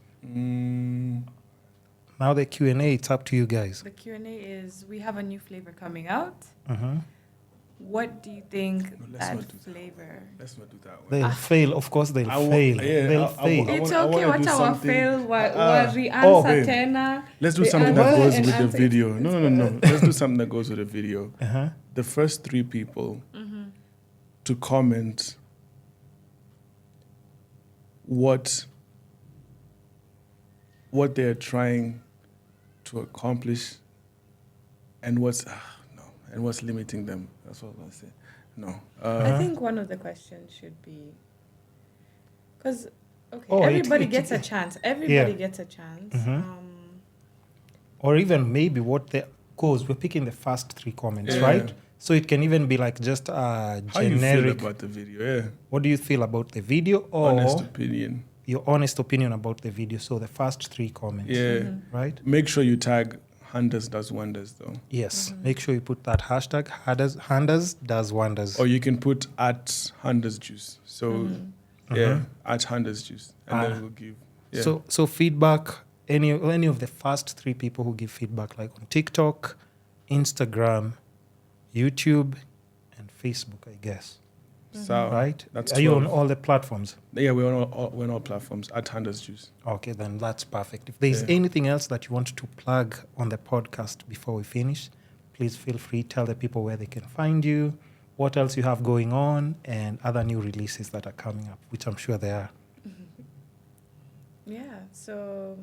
Now the Q&A, it's up to you guys. The Q&A is, we have a new flavor coming out. what do you think let's that not do that. flavor? Let's not do that one. They'll fail. Of course, they'll fail. They'll fail. It's I okay. wanna What do our something- fail? What babe. answer tena? Let's do The something that answer goes and with the answer. video. No. Let's do something that goes with the video. Uh-huh. The first 3 people to comment what they're trying to accomplish and what's limiting them. That's what I was gonna say. No. I think one of the questions should be, because Oh, everybody it- gets a chance. Everybody gets a chance. Or even maybe because we're picking the first 3 comments, Yeah. right? So it can even be like just a How you feel generic. about the video? Yeah. What do you feel about the video, or Honest opinion. your honest opinion about the video? So the first 3 comments, Yeah. right? Make sure you tag HandasDoesWonders though. Yes. Make sure you put that hashtag HandasDoesWonders. Or you can put at HandasJuice. So yeah, at HandasJuice. And then we'll give. Yeah. So feedback. Any of the first 3 people who give feedback, like on TikTok, Instagram, YouTube, and Facebook, I guess. So Right? that's Are you on 12. all the platforms? Yeah, we're on all platforms at HandasJuice. Okay, then that's perfect. If there's anything else that you want to plug on the podcast before we finish, please feel free. Tell the people where they can find you, what else you have going on, and other new releases that are coming up, which I'm sure there are. Yeah. So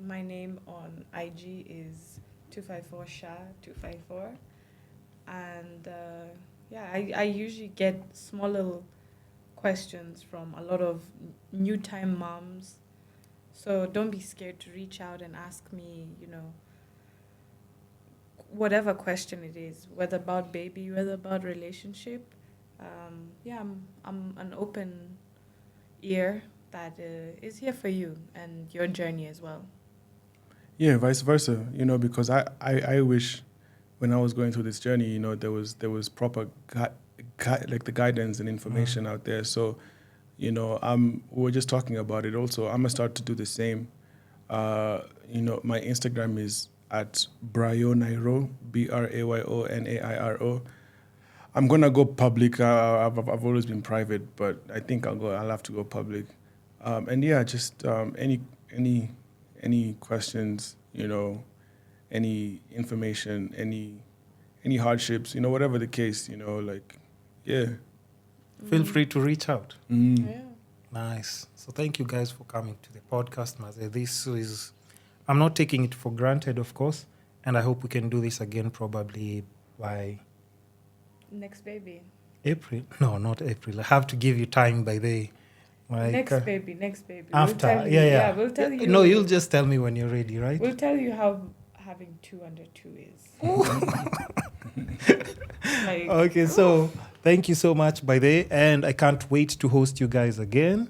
my name on IG is 254sha254, and I usually get small little questions from a lot of new time moms. So don't be scared to reach out and ask me, whatever question it is, whether about baby, whether about relationship. I'm an open ear that is here for you and your journey as well. Yeah, vice versa. Because I wish when I was going through this journey, there was proper like the guidance and information out there. So, we're just talking about it. Also, I'm gonna start to do the same. My Instagram is at Bryonairo, BRAYONAIRO. I'm gonna go public. I've always been private, but I think I'll have to go public. Just any questions, any information, any hardships, whatever the case, Feel free to reach out. Yeah. Nice. So thank you guys for coming to the podcast, Maze. I'm not taking it for granted, of course, and I hope we can do this again probably by Next baby. April. No, not April. I have to give you time by the Next baby. After, We'll tell you, yeah. we'll tell you. No, you'll just tell me when you're ready, right? We'll tell you how having 2 under 2 is. Okay, so thank you so much, and I can't wait to host you guys again.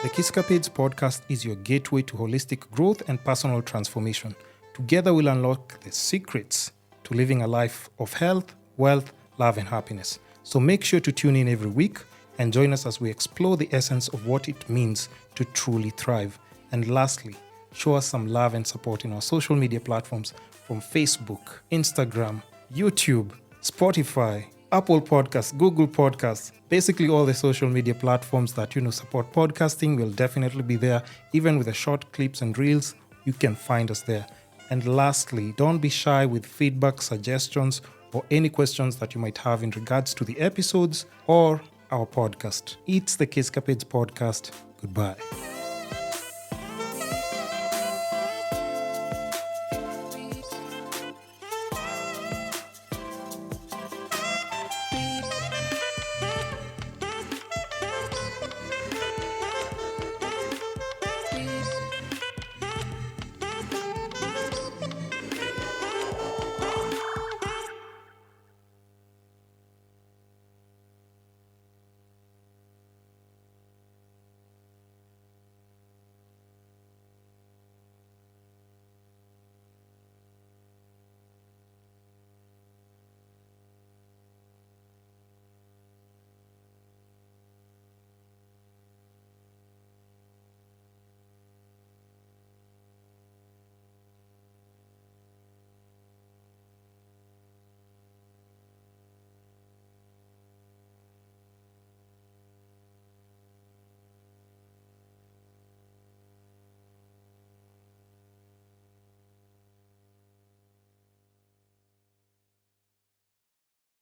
The Kisscapades podcast is your gateway to holistic growth and personal transformation. Together we'll unlock the secrets to living a life of health, wealth, love, and happiness. So make sure to tune in every week and join us as we explore the essence of what it means to truly thrive. And lastly, show us some love and support in our social media platforms from Facebook, Instagram, YouTube, Spotify, Apple Podcasts, Google Podcasts, basically all the social media platforms that support podcasting will definitely be there. Even with the short clips and reels, you can find us there. And lastly, don't be shy with feedback, suggestions, or any questions that you might have in regards to the episodes or our podcast. It's the Kisscapades podcast. Goodbye.